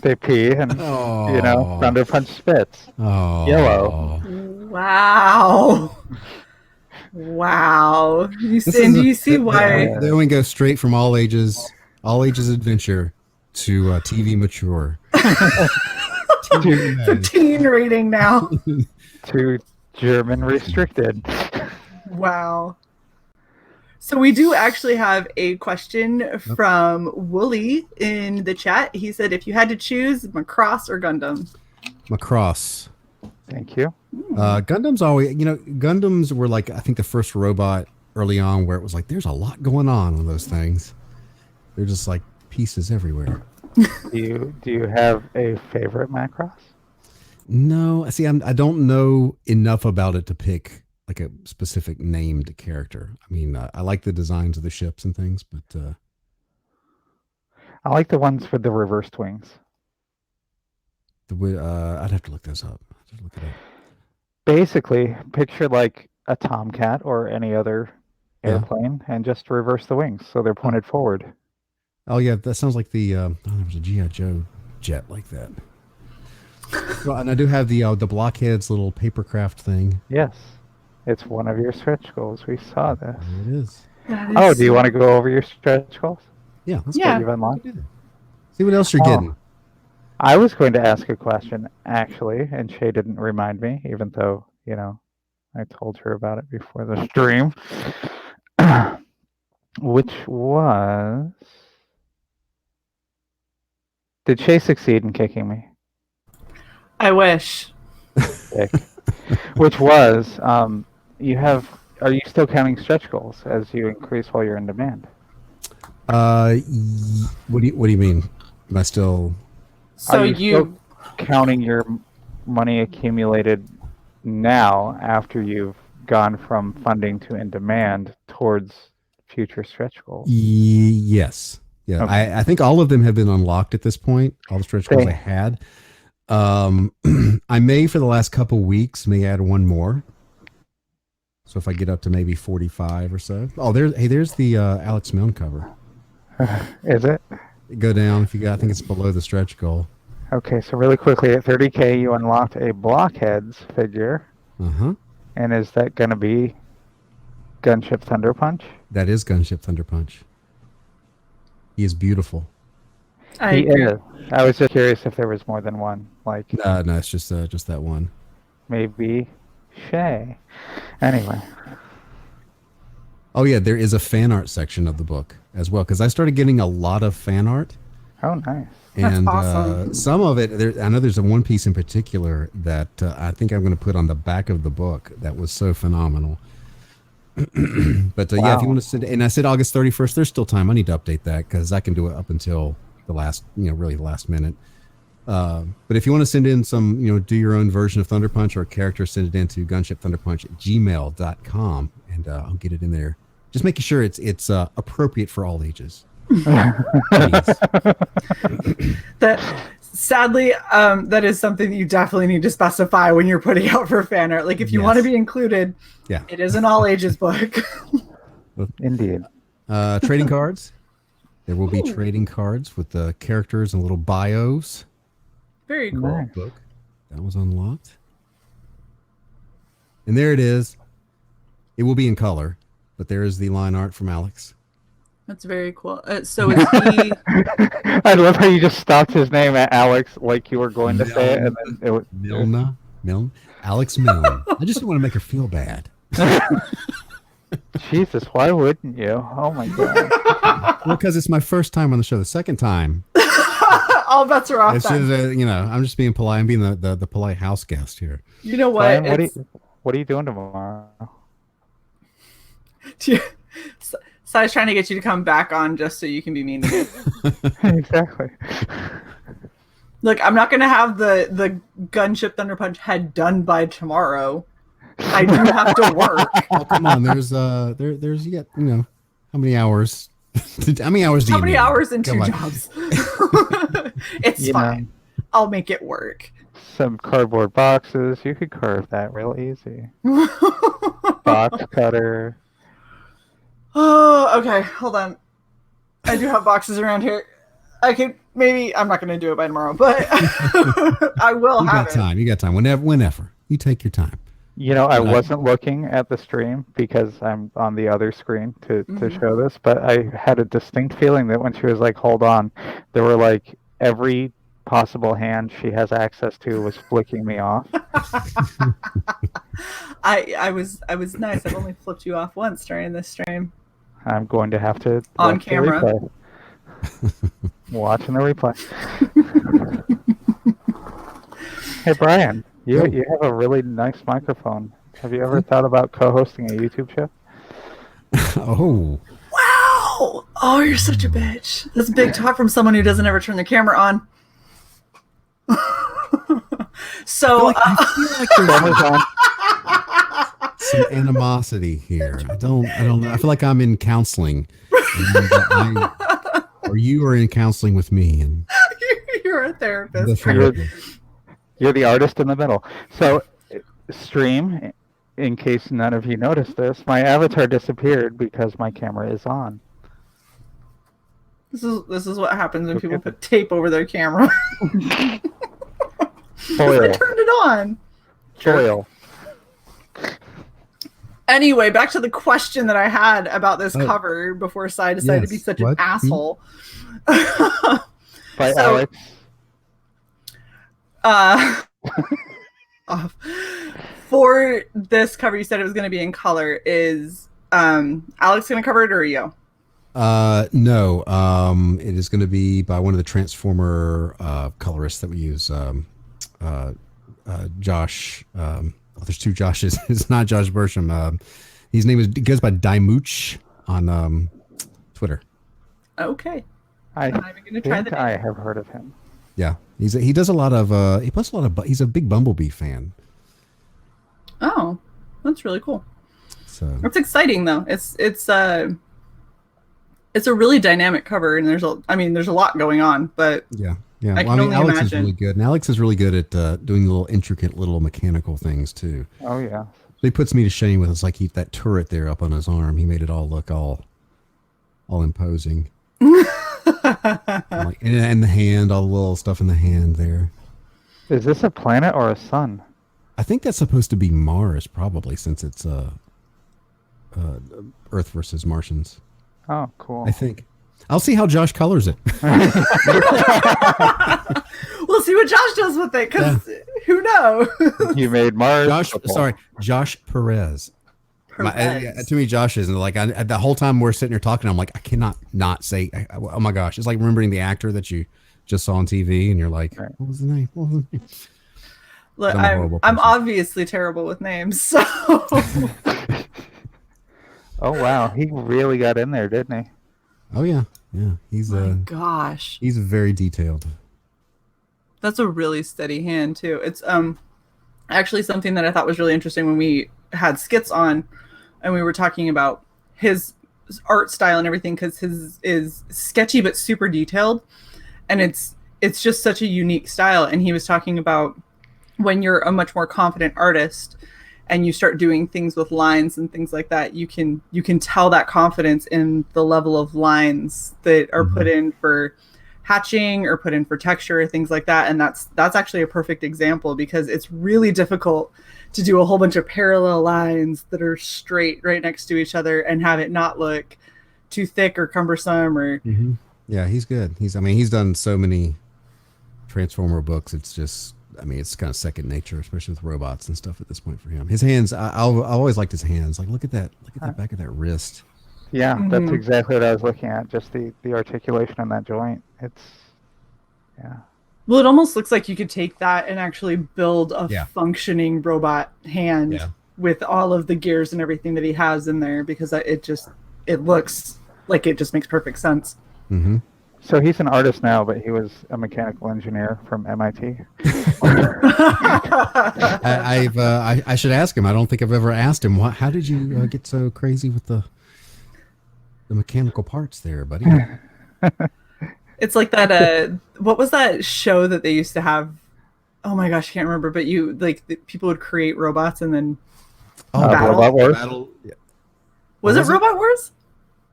They pee and Thunderpunch spits. Oh, yellow. Wow. Do you see why? There we go, straight from all ages adventure to TV mature. To teen rating now. To German restricted. Wow. So we do actually have a question from Wooly in the chat. He said, if you had to choose Macross or Gundam? Macross. Thank you. Gundam's always, Gundams were like, I think the first robot early on where it was like, there's a lot going on those things. They're just like pieces everywhere. Do you have a favorite Macross? No, see, I don't know enough about it to pick like a specific named character. I mean, I like the designs of the ships and things, but I like the ones with the reversed wings. I'd have to look those up. Just look it up. basically picture like a Tomcat or any other airplane, and just reverse the wings so they're pointed forward. Oh yeah, that sounds like the there was a G.I. Joe jet like that. Well, and I do have the Blockheads little papercraft thing. Yes, it's one of your stretch goals. We saw this. There it is. Oh, do you want to go over your stretch goals? Yeah, let's What you've unlocked? See what else you're getting. I was going to ask a question actually, and Shae didn't remind me, even though I told her about it before the stream, which was, did Shae succeed in kicking me? I wish. Which was, are you still counting stretch goals as you increase while you're in demand? What do you mean? Am I still? So are you still counting your money accumulated now after you've gone from funding to in demand towards future stretch goals? Yes. Yeah. Okay. I think all of them have been unlocked at this point. All the stretch goals I had. I may, for the last couple weeks, may add one more. So if I get up to maybe 45 or so. Oh, there's the Alex Milne cover. Is it? Go down if you got. I think it's below the stretch goal. Okay, so really quickly at 30K, you unlocked a Blockheads figure. And is that going to be Gunship Thunderpunch? That is Gunship Thunderpunch. He is beautiful. He is. I was just curious if there was more than one. Like, no, it's just that one. Maybe Shae. Anyway. Oh yeah, there is a fan art section of the book as well, because I started getting a lot of fan art. Oh, nice. And that's awesome. Some of it, I know there's one piece in particular that I think I'm going to put on the back of the book that was so phenomenal. But wow. Yeah, if you want to send, and I said August 31st, there's still time. I need to update that because I can do it up until the last, really the last minute. But if you want to send in some, do your own version of Thunder Punch or a character, send it in to gunshipthunderpunch@gmail.com, and I'll get it in there. Just making sure it's appropriate for all ages. That sadly, that is something that you definitely need to specify when you're putting out for fan art. Like if you want to be included, it is an all ages book. Indeed. Trading cards. There will be trading cards with the characters and little bios. Very cool. Book that was unlocked, and there it is. It will be in color, but there is the line art from Alex. That's very cool. So it's he. I love how you just stopped his name at Alex, like you were going to say it, and then it was Milne, Alex Milne. I just didn't want to make her feel bad. Jesus, why wouldn't you? Oh my god. Well, because it's my first time on the show. The second time, all bets are off. It's just, I'm just being polite. I'm being the polite house guest here. You know what? Brian, what are you doing tomorrow? So I was trying to get you to come back on just so you can be mean to me. Exactly. Look, I'm not going to have the Gunship Thunderpunch head done by tomorrow. I do have to work. Oh, come on. There's you got, how many hours? How many hours do you need? How many hours in 2 jobs? It's fine. I'll make it work. Some cardboard boxes. You could carve that real easy. Box cutter. Oh, okay. Hold on. I do have boxes around here. I'm not going to do it by tomorrow, but I will have it. You got time. Whenever. You take your time. I wasn't looking at the stream because I'm on the other screen to show this, but I had a distinct feeling that when she was like, hold on, there were like every possible hand she has access to was flicking me off. I was nice. I've only flipped you off once during this stream. I'm going to have to on camera. Watching the replay. Hey Brian, you have a really nice microphone. Have you ever thought about co-hosting a YouTube show? Oh. Wow! Oh, you're such a bitch. That's big talk from someone who doesn't ever turn their camera on. So I feel like there's some animosity here. I don't know. I feel like I'm in counseling. Or you are in counseling with me. And you're a therapist. You're the artist in the middle. So stream, in case none of you noticed this, my avatar disappeared because my camera is on. This is what happens when people put tape over their camera. Foil. I turned it on. Foil. Anyway, back to the question that I had about this cover before Sai decided to be such an asshole. By Alex. For this cover, you said it was going to be in color. Is Alex going to cover it or you? No. It is going to be by one of the Transformer colorists that we use. Josh. There's two Joshes. It's not Josh Bersham. His name goes by Dimooch on Twitter. Okay. I'm not even going to try that. I have heard of him. Yeah, he does a lot of he posts a lot of. He's a big Bumblebee fan. Oh, that's really cool. So it's exciting though. It's a really dynamic cover, and there's a lot going on. But yeah. I can only Alex imagine. Is really good, and Alex is really good at doing little intricate little mechanical things too. Oh yeah. So he puts me to shame with it's like that turret there up on his arm. He made it all look all imposing. And the hand, all the little stuff in the hand there. Is this a planet or a sun? I think that's supposed to be Mars, probably, since it's Earth versus Martians. Oh, cool. I think. I'll see how Josh colors it. We'll see what Josh does with it, because who knows? You made Mars. Josh Perez. Too many Joshes, and the whole time we're sitting here talking, I'm like, I cannot not say. Oh my gosh, it's like remembering the actor that you just saw on TV, and you're like, what was the name? Look, I'm obviously terrible with names, so. Oh wow, he really got in there, didn't he? Oh yeah. He's gosh, he's very detailed. That's a really steady hand too. It's actually something that I thought was really interesting when we had Skits on, and we were talking about his art style and everything, because his is sketchy but super detailed, and it's just such a unique style. And he was talking about when you're a much more confident artist and you start doing things with lines and things like that, you can tell that confidence in the level of lines that are put in for hatching or put in for texture or things like that. And that's actually a perfect example, because it's really difficult to do a whole bunch of parallel lines that are straight right next to each other and have it not look too thick or cumbersome or Yeah, he's good. He's done so many Transformer books. It's just, it's kind of second nature, especially with robots and stuff at this point for him. His hands, I always liked his hands. Like, look at that back of that wrist. Yeah, that's exactly what I was looking at. Just the articulation on that joint. Well, it almost looks like you could take that and actually build a functioning robot hand with all of the gears and everything that he has in there, because it looks like it just makes perfect sense. Mm-hmm. So he's an artist now, but he was a mechanical engineer from MIT. I should ask him. I don't think I've ever asked him. How did you get so crazy with the mechanical parts there, buddy? It's like that. What was that show that they used to have? Oh my gosh, I can't remember. But people would create robots and then battle. Robot Wars. Battle. Yeah. Was it Robot Wars?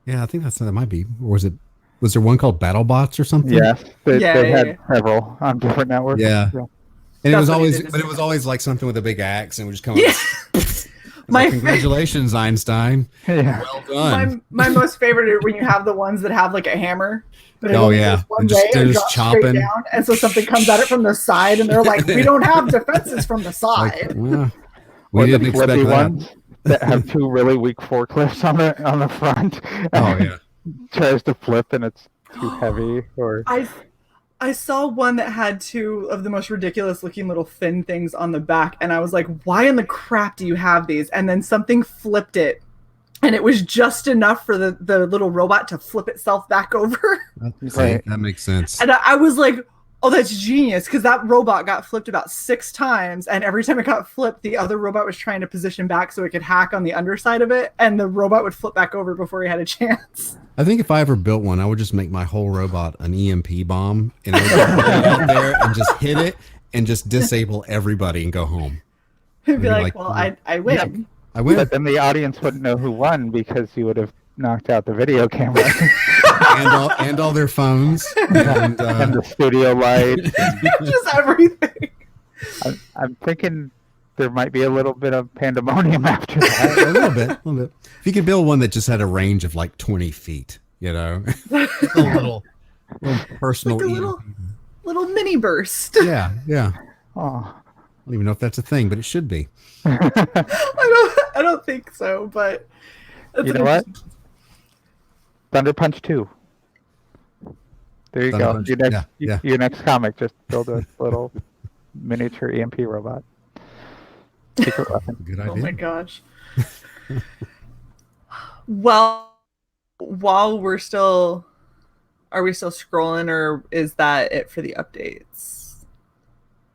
Yeah, I think that might be. Or was it? Was there one called BattleBots or something? Yes, they had several on different networks. Yeah. And it was always like something with a big axe, and we just come. Yeah. Congratulations, Einstein. Yeah. Well done. My most favorite are when you have the ones that have like a hammer. But and just chopping down, and so something comes at it from the side, and they're like, "We don't have defenses from the side." We didn't expect that. Ones that have two really weak forklifts on the front. Oh yeah. Tries to flip and it's too heavy. Or I saw one that had two of the most ridiculous looking little fin things on the back, and I was like, "Why in the crap do you have these?" And then something flipped it. And it was just enough for the little robot to flip itself back over. That makes sense. And I was like, oh, that's genius, because that robot got flipped about 6 times. And every time it got flipped, the other robot was trying to position back so it could hack on the underside of it. And the robot would flip back over before he had a chance. I think if I ever built one, I would just make my whole robot an EMP bomb. And I would just put it out there and just hit it and just disable everybody and go home. He'd be like, well, I win. Yep, I win. But then the audience wouldn't know who won because you would have knocked out the video camera and all their phones and the studio lights. Just everything. I'm thinking there might be a little bit of pandemonium after that. a little bit. If you could build one that just had a range of like 20 feet, a little personal, like a little mini burst. Yeah. Oh. I don't even know if that's a thing, but it should be. I don't think so, but you know what? Thunderpunch 2. There you go. Your next comic, just build a little miniature EMP robot. Secret weapon. Good idea. Oh my gosh. Well, while are we still scrolling, or is that it for the updates?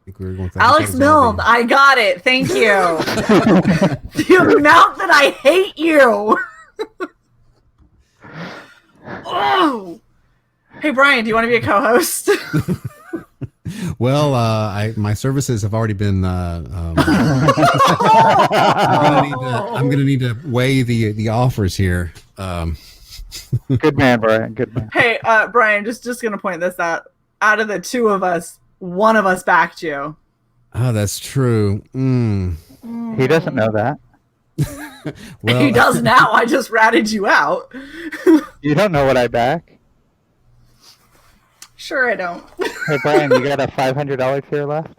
I think we were going Alex Milne, I got it. Thank you. The amount that I hate you. Oh. Hey Brian, do you want to be a co-host? Well, my services have already been. I'm gonna need to weigh the offers here. Good man, Brian. Good man. Hey, Brian, just gonna point this out. Out of the two of us, one of us backed you. Oh, that's true. He doesn't know that. Well, he does now. I just ratted you out. You don't know what I back. Sure, I don't. Hey, Brian, you got a $500 tier left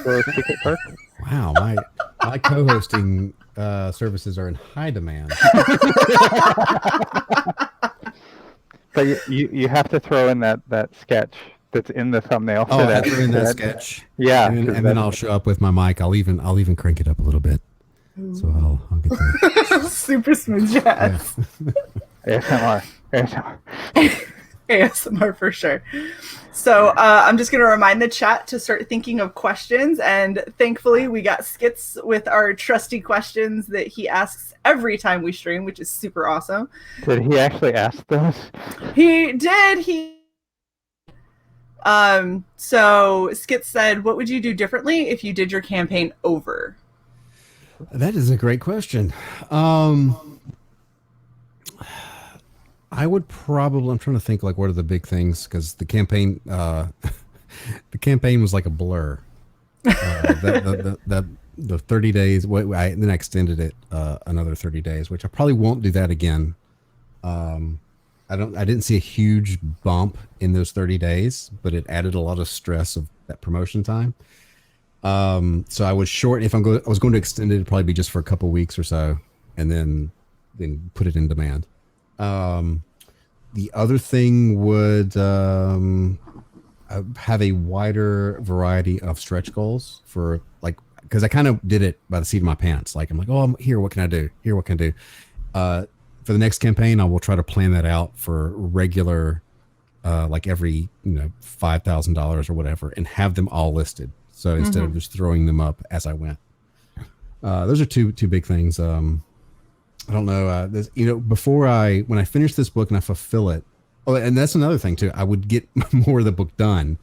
for a secret perk? Wow, my co-hosting services are in high demand. But you have to throw in that sketch that's in the thumbnail. Oh, I threw in that sketch. Yeah, and then I'll show up with my mic. I'll even crank it up a little bit, so I'll get there. Super smooth jazz. Yeah. ASMR for sure. So I'm just going to remind the chat to start thinking of questions, and thankfully we got Skits with our trusty questions that he asks every time we stream, which is super awesome. Did he actually ask those? He did. So Skits said, what would you do differently if you did your campaign over? That is a great question. I would probably. I'm trying to think like what are the big things, because the campaign was like a blur. The 30 days. Then I extended it another 30 days, which I probably won't do that again. I didn't see a huge bump in those 30 days, but it added a lot of stress of that promotion time. So I was short. I was going to extend it, it'd probably be just for a couple weeks or so, and then put it in demand. The other thing would have a wider variety of stretch goals for because I kind of did it by the seat of my pants. Like I'm like, oh, I'm here. What can I do? Here, what can I do? For the next campaign, I will try to plan that out for regular, like every $5,000 or whatever, and have them all listed. So instead of just throwing them up as I went, those are two big things. I don't know. When I finish this book and I fulfill it. Oh, and that's another thing too. I would get more of the book done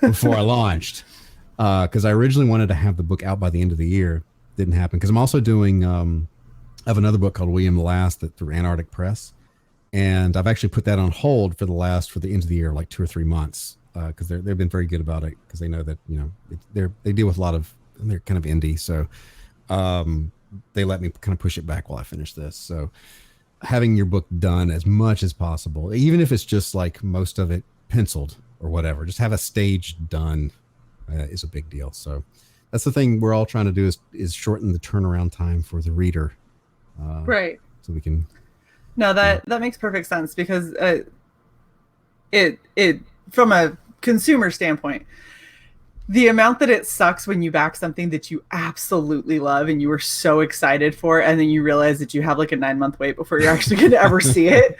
before I launched, because I originally wanted to have the book out by the end of the year. Didn't happen because I'm also doing. I have another book called William the Last through Antarctic Press, and I've actually put that on hold for the end of the year, like 2 or 3 months, because they've been very good about it, because they know that they deal with a lot of, they're kind of indie, so. They let me kind of push it back while I finish this. So having your book done as much as possible, even if it's just like most of it penciled or whatever, just have a stage done is a big deal. So that's the thing we're all trying to do is shorten the turnaround time for the reader. Right. So we can. No, that makes perfect sense, because it from a consumer standpoint, the amount that it sucks when you back something that you absolutely love and you were so excited for, and then you realize that you have like a 9-month wait before you're actually going to ever see it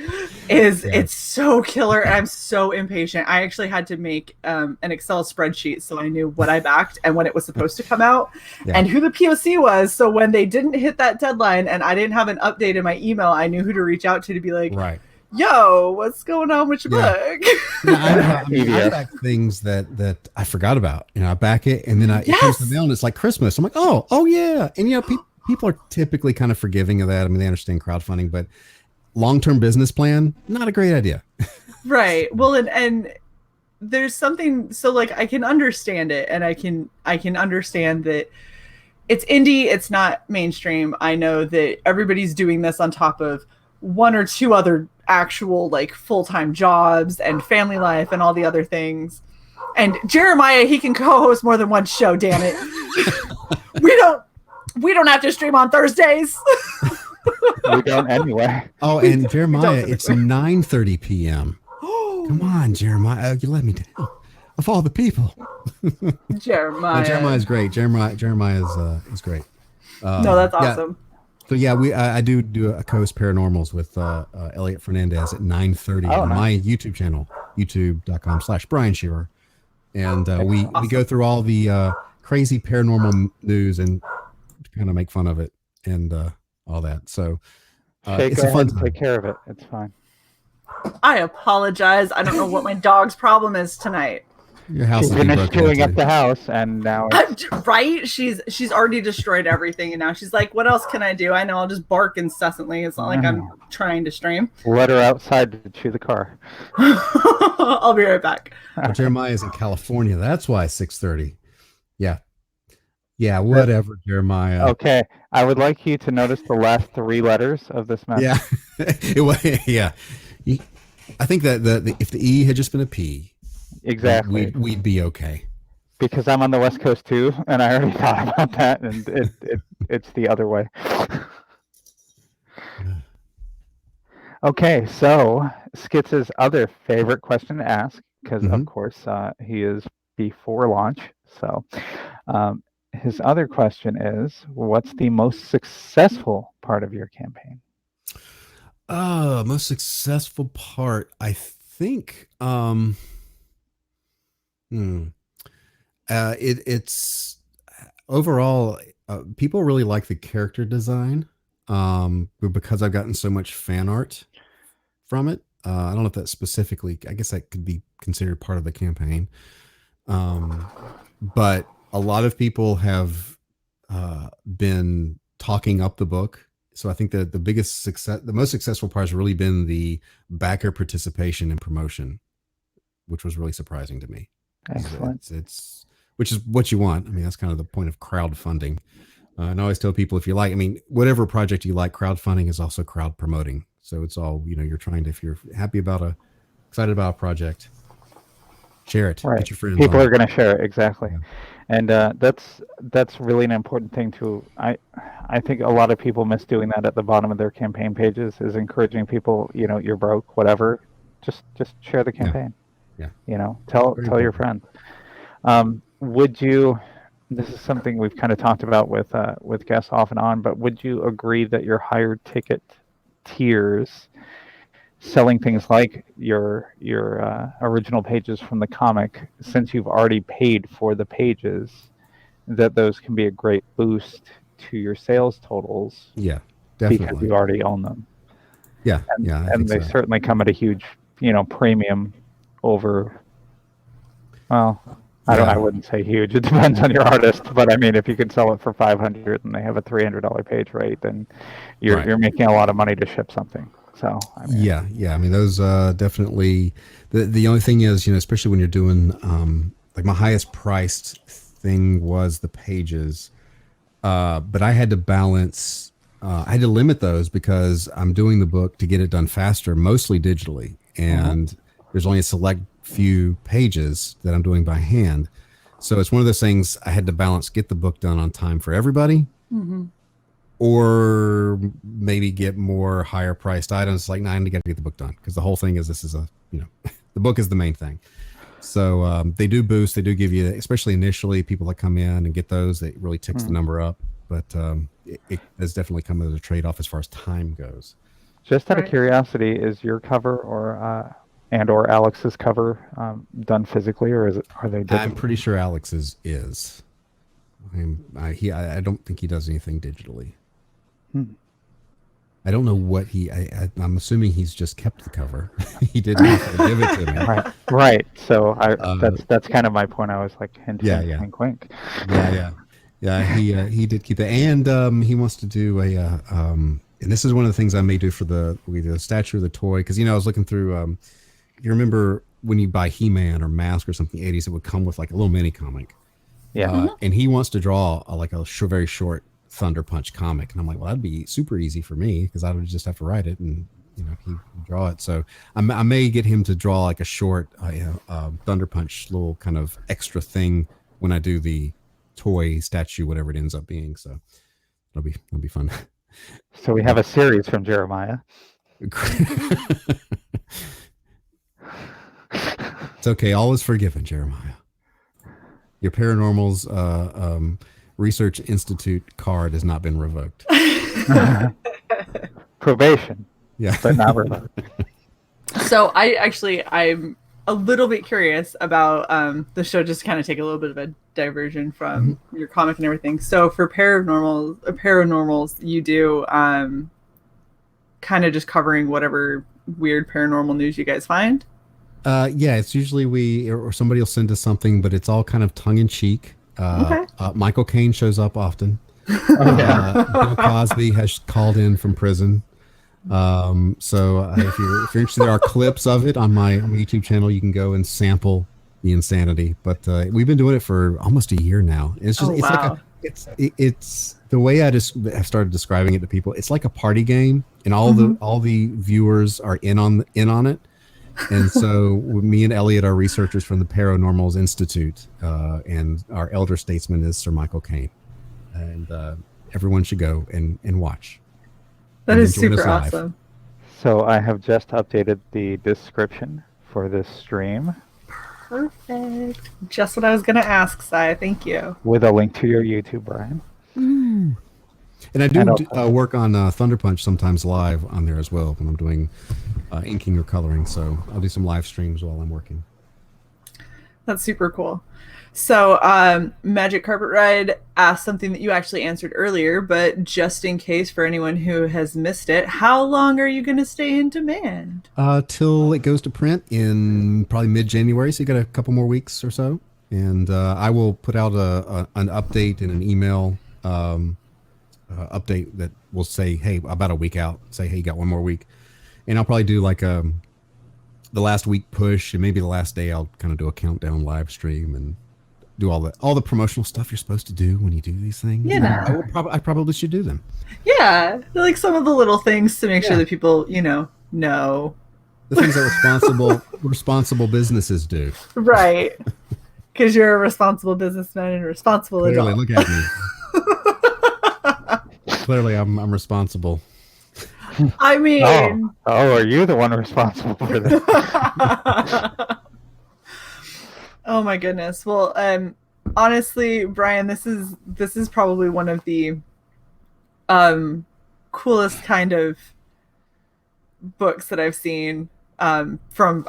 it's so killer. And I'm so impatient. I actually had to make an Excel spreadsheet so I knew what I backed and when it was supposed to come out and who the POC was. So when they didn't hit that deadline and I didn't have an update in my email, I knew who to reach out to be like, right. yo, what's going on with your book? I back things that I forgot about. I back it, and then it comes to the mail, and it's like Christmas. I'm like, oh yeah. And people are typically kind of forgiving of that. I mean, they understand crowdfunding, but long-term business plan, not a great idea. Right. Well, and there's something, so like I can understand it, and I can understand that it's indie, it's not mainstream. I know that everybody's doing this on top of one or two other actual like full-time jobs and family life and all the other things. And Jeremiah, he can co-host more than one show, damn it. we don't have to stream on Thursdays. We don't anyway. Oh, and Jeremiah, it's 9:30 p.m. Come on, Jeremiah. You let me down. Of all the people. Jeremiah. No, Jeremiah's great. Jeremiah is great. No, that's awesome. So yeah, I do a Coast Paranormals with Elliot Fernandez at 9:30 on my YouTube channel, youtube.com/Brian Shearer. And we go through all the crazy paranormal news and kind of make fun of it and all that. So it's a fun time. Take care of it. It's fine. I apologize. I don't know what my dog's problem is tonight. Your house She's finished chewing up the house, and now right. She's already destroyed everything, and now she's like, "What else can I do? I know I'll just bark incessantly. It's not like I'm trying to stream." Let her outside to chew the car. I'll be right back. Well, Jeremiah is in California. That's why 6:30. Yeah. Whatever, Jeremiah. Okay, I would like you to notice the last three letters of this message. Yeah. I think that if the E had just been a P. Exactly. We'd be okay. Because I'm on the West Coast too, and I already thought about that, and it's the other way. Okay, so Skitz's other favorite question to ask, because of course he is before launch. So his other question is, what's the most successful part of your campaign? Most successful part, I think. It's overall people really like the character design because I've gotten so much fan art from it. I don't know if that specifically, I guess that could be considered part of the campaign. But a lot of people have been talking up the book. So I think that the most successful part has really been the backer participation and promotion, which was really surprising to me. Excellent. It's which is what you want. I mean, that's kind of the point of crowdfunding. And I always tell people, if you like, I mean, whatever project you like, crowdfunding is also crowd promoting. So it's all, you're trying to, if you're excited about a project, share it. Right. Get your friends. People are going to share it. Exactly. Yeah. And that's really an important thing too. I think a lot of people miss doing that at the bottom of their campaign pages, is encouraging people, you're broke, whatever, just share the campaign. Yeah. Tell your friends. Would you, this is something we've kind of talked about with guests off and on, but would you agree that your higher ticket tiers, selling things like your original pages from the comic, since you've already paid for the pages, that those can be a great boost to your sales totals? Yeah, definitely. Because you already own them. Yeah, and they certainly come at a huge, premium over. Well, I wouldn't say huge. It depends on your artist, but I mean, if you can sell it for $500 and they have a $300 page rate, then you're making a lot of money to ship something. So I mean, yeah. I mean, those definitely. The only thing is, especially when you're doing like my highest priced thing was the pages, but I had to balance. I had to limit those because I'm doing the book to get it done faster, mostly digitally, and there's only a select few pages that I'm doing by hand. So it's one of those things I had to balance, get the book done on time for everybody, or maybe get more higher priced items. Like, I need to get the book done, because the whole thing is, this is the book is the main thing. So they do boost, they do give you, especially initially, people that come in and get those, that really ticks the number up. But it has definitely come as a trade-off as far as time goes. Just out of curiosity, is your cover or Alex's cover done physically, or are they digital? I'm pretty sure Alex's is. I don't think he does anything digitally. I don't know what I'm assuming he's just kept the cover. He didn't have to give it to me. Right. So that's kind of my point. I was like, hint, wink, wink. Yeah. He did keep it, and he wants to do a. And this is one of the things I may do for the statue or the toy, because I was looking through. You remember when you buy He-Man or Mask or something in the 80s, it would come with like a little mini comic. Yeah. And he wants to draw very short Thunderpunch comic, and I'm like, well, that'd be super easy for me because I would just have to write it and he draw it. So I may get him to draw like a short Thunderpunch little kind of extra thing when I do the toy statue, whatever it ends up being. So it'll be fun. So we have a series from Jeremiah. It's okay, all is forgiven, Jeremiah. Your Paranormal's Research Institute card has not been revoked. Probation. Yeah. But not revoked. So I'm a little bit curious about the show, just to kind of take a little bit of a diversion from your comic and everything. So for paranormals, you do kind of just covering whatever weird paranormal news you guys find? Yeah, it's usually we or somebody will send us something, but it's all kind of tongue in cheek. Okay. Michael Caine shows up often. Bill Cosby has called in from prison. So if you're interested, there are clips of it on my YouTube channel. You can go and sample the insanity. But we've been doing it for almost a year now. It's just it's the way I just have started describing it to people. It's like a party game, and all the viewers are in on it. And so me and Elliot are researchers from the Paranormals Institute, and our elder statesman is Sir Michael Caine, and everyone should go and watch. That is super awesome. So I have just updated the description for this stream. Perfect. Just what I was going to ask, Sai. Thank you. With a link to your YouTube, Brian. And I do work on Thunderpunch sometimes live on there as well when I'm doing inking or coloring. So I'll do some live streams while I'm working. That's super cool. So Magic Carpet Ride asked something that you actually answered earlier, but just in case for anyone who has missed it, how long are you going to stay in demand? Till it goes to print in probably mid-January. So you got a couple more weeks or so. And I will put out an update in an email update that will say, hey, about a week out, say, hey, you got one more week. And I'll probably do like the last week push, and maybe the last day I'll kind of do a countdown live stream and do all the promotional stuff you're supposed to do when you do these things. Yeah. I probably should do them. Yeah, like some of the little things to make sure that people, know. The things that responsible businesses do. Right. Because you're a responsible businessman and a responsible Clearly, adult. look at me. Clearly, I'm responsible. I mean... Oh, are you the one responsible for this? Oh my goodness. Well, honestly, Brian, this is probably one of the coolest kind of books that I've seen from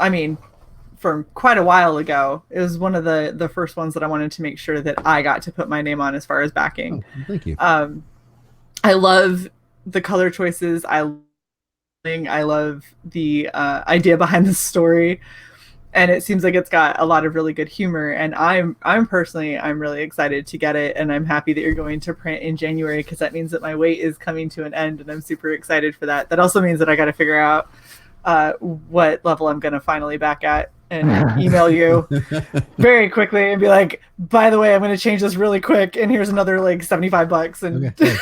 quite a while ago. It was one of the first ones that I wanted to make sure that I got to put my name on as far as backing. Oh, thank you. I love the color choices. I love the idea behind the story. And it seems like it's got a lot of really good humor. And I'm really excited to get it. And I'm happy that you're going to print in January, because that means that my wait is coming to an end. And I'm super excited for that. That also means that I got to figure out what level I'm going to finally back at and email you very quickly and be like, by the way, I'm going to change this really quick. And here's another like $75. And okay.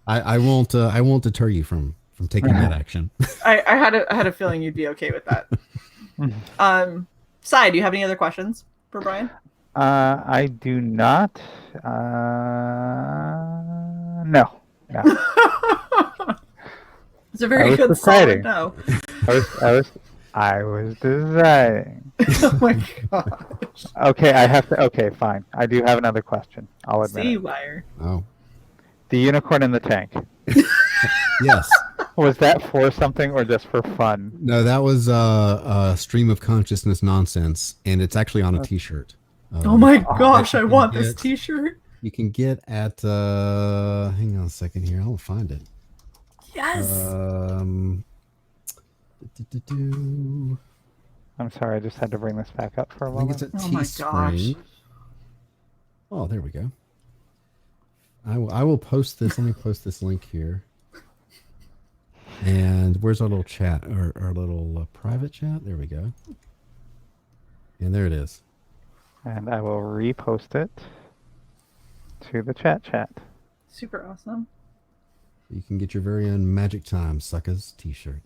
I won't deter you from taking that action. I had a feeling you'd be okay with that. Sai, do you have any other questions for Brian? I do not. No. It's a very good solid no. I was deciding. Oh my gosh. Okay, I have to. Okay, fine. I do have another question. I'll admit. Sea wire. Oh. The unicorn in the tank. Yes. Was that for something or just for fun? No, that was a stream of consciousness nonsense, and it's actually on a T-shirt. Oh my gosh, I want this T-shirt. You can get at hang on a second here, I'll find it. Yes. I'm sorry, I just had to bring this back up for a I think moment. it's a Oh my Teespring. gosh. Oh, there we go. I will post this. Let me post this link here. And where's our little chat? Our little private chat? There we go. And there it is. And I will repost it to the chat. Super awesome. You can get your very own Magic Time Suckas t-shirt.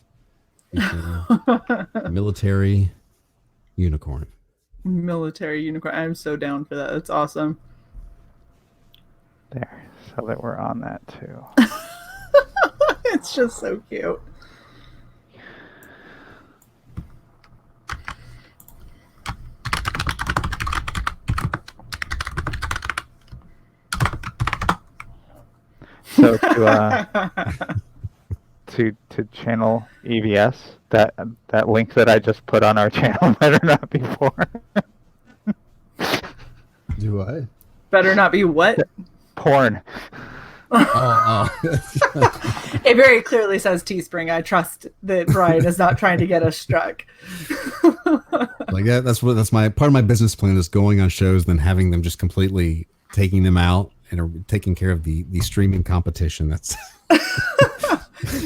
Military unicorn. Military unicorn. I'm so down for that. That's awesome. There, so that we're on that too. It's just so cute. So to channel EVS, that link that I just put on our channel better not be porn. Do I? Better not be what? Porn. Oh. It very clearly says Teespring. I trust that Brian is not trying to get us struck. Like that's my part of my business plan is going on shows, then having them just completely taking them out and taking care of the streaming competition. That's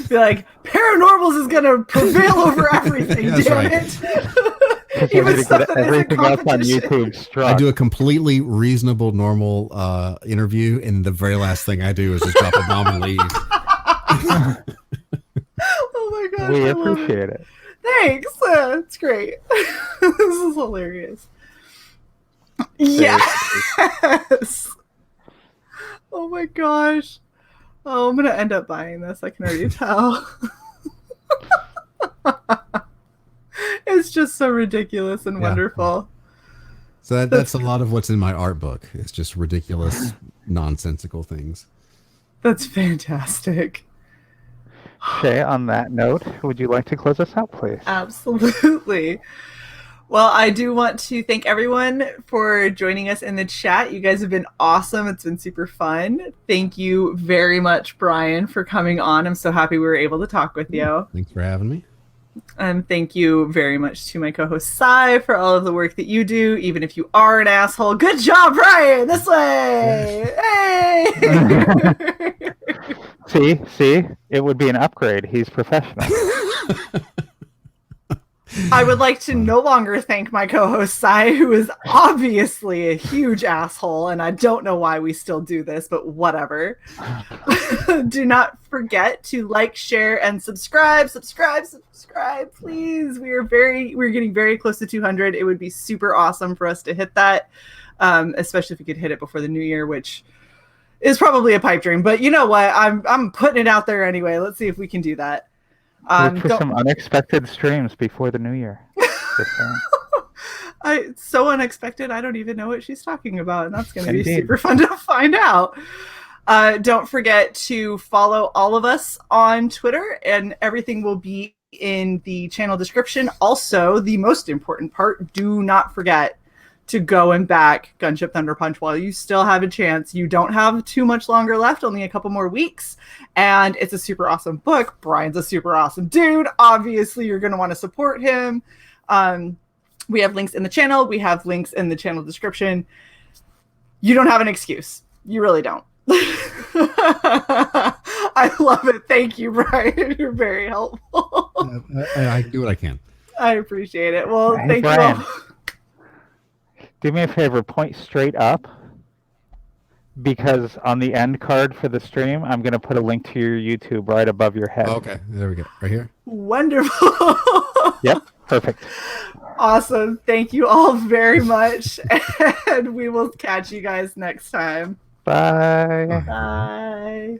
Be like, Paranormals is gonna prevail over everything, That's damn right. it. Even stuff that isn't everything else on competition. YouTube struck. I do a completely reasonable, normal interview, and the very last thing I do is just drop a bomb and leave. Oh my god. We I love appreciate it. Thanks. It's great. This is hilarious. Yes. Oh my gosh. Oh, I'm gonna end up buying this. I can already tell. It's just so ridiculous and Yeah. wonderful. So that's a lot of what's in my art book. It's just ridiculous, nonsensical things. That's fantastic. Shae, on that note, would you like to close us out, please? Absolutely. Well, I do want to thank everyone for joining us in the chat. You guys have been awesome. It's been super fun. Thank you very much, Brian, for coming on. I'm so happy we were able to talk with you. Thanks for having me. And thank you very much to my co-host Sai for all of the work that you do, even if you are an asshole. Good job, Brian! This way! Hey! See? It would be an upgrade. He's professional. I would like to no longer thank my co-host Sai, who is obviously a huge asshole, and I don't know why we still do this, but whatever. Do not forget to like, share, and subscribe. Subscribe, please. We're getting very close to 200. It would be super awesome for us to hit that, especially if we could hit it before the new year, which is probably a pipe dream. But you know what? I'm putting it out there anyway. Let's see if we can do that. Look for some unexpected streams before the new year. It's so unexpected. I don't even know what she's talking about, and that's going to be super fun to find out. Don't forget to follow all of us on Twitter, and everything will be in the channel description. Also, the most important part, do not forget to go and back Gunship Thunderpunch while you still have a chance. You don't have too much longer left, only a couple more weeks. And it's a super awesome book. Brian's a super awesome dude. Obviously, you're going to want to support him. We have links in the channel. We have links in the channel description. You don't have an excuse. You really don't. I love it. Thank you, Brian. You're very helpful. I do what I can. I appreciate it. Well, Hey, thank Brian. you all. Do me a favor, point straight up, because on the end card for the stream, I'm going to put a link to your YouTube right above your head. Okay, there we go. Right here. Wonderful. Yep, perfect. Awesome. Thank you all very much. And we will catch you guys next time. Bye. Bye.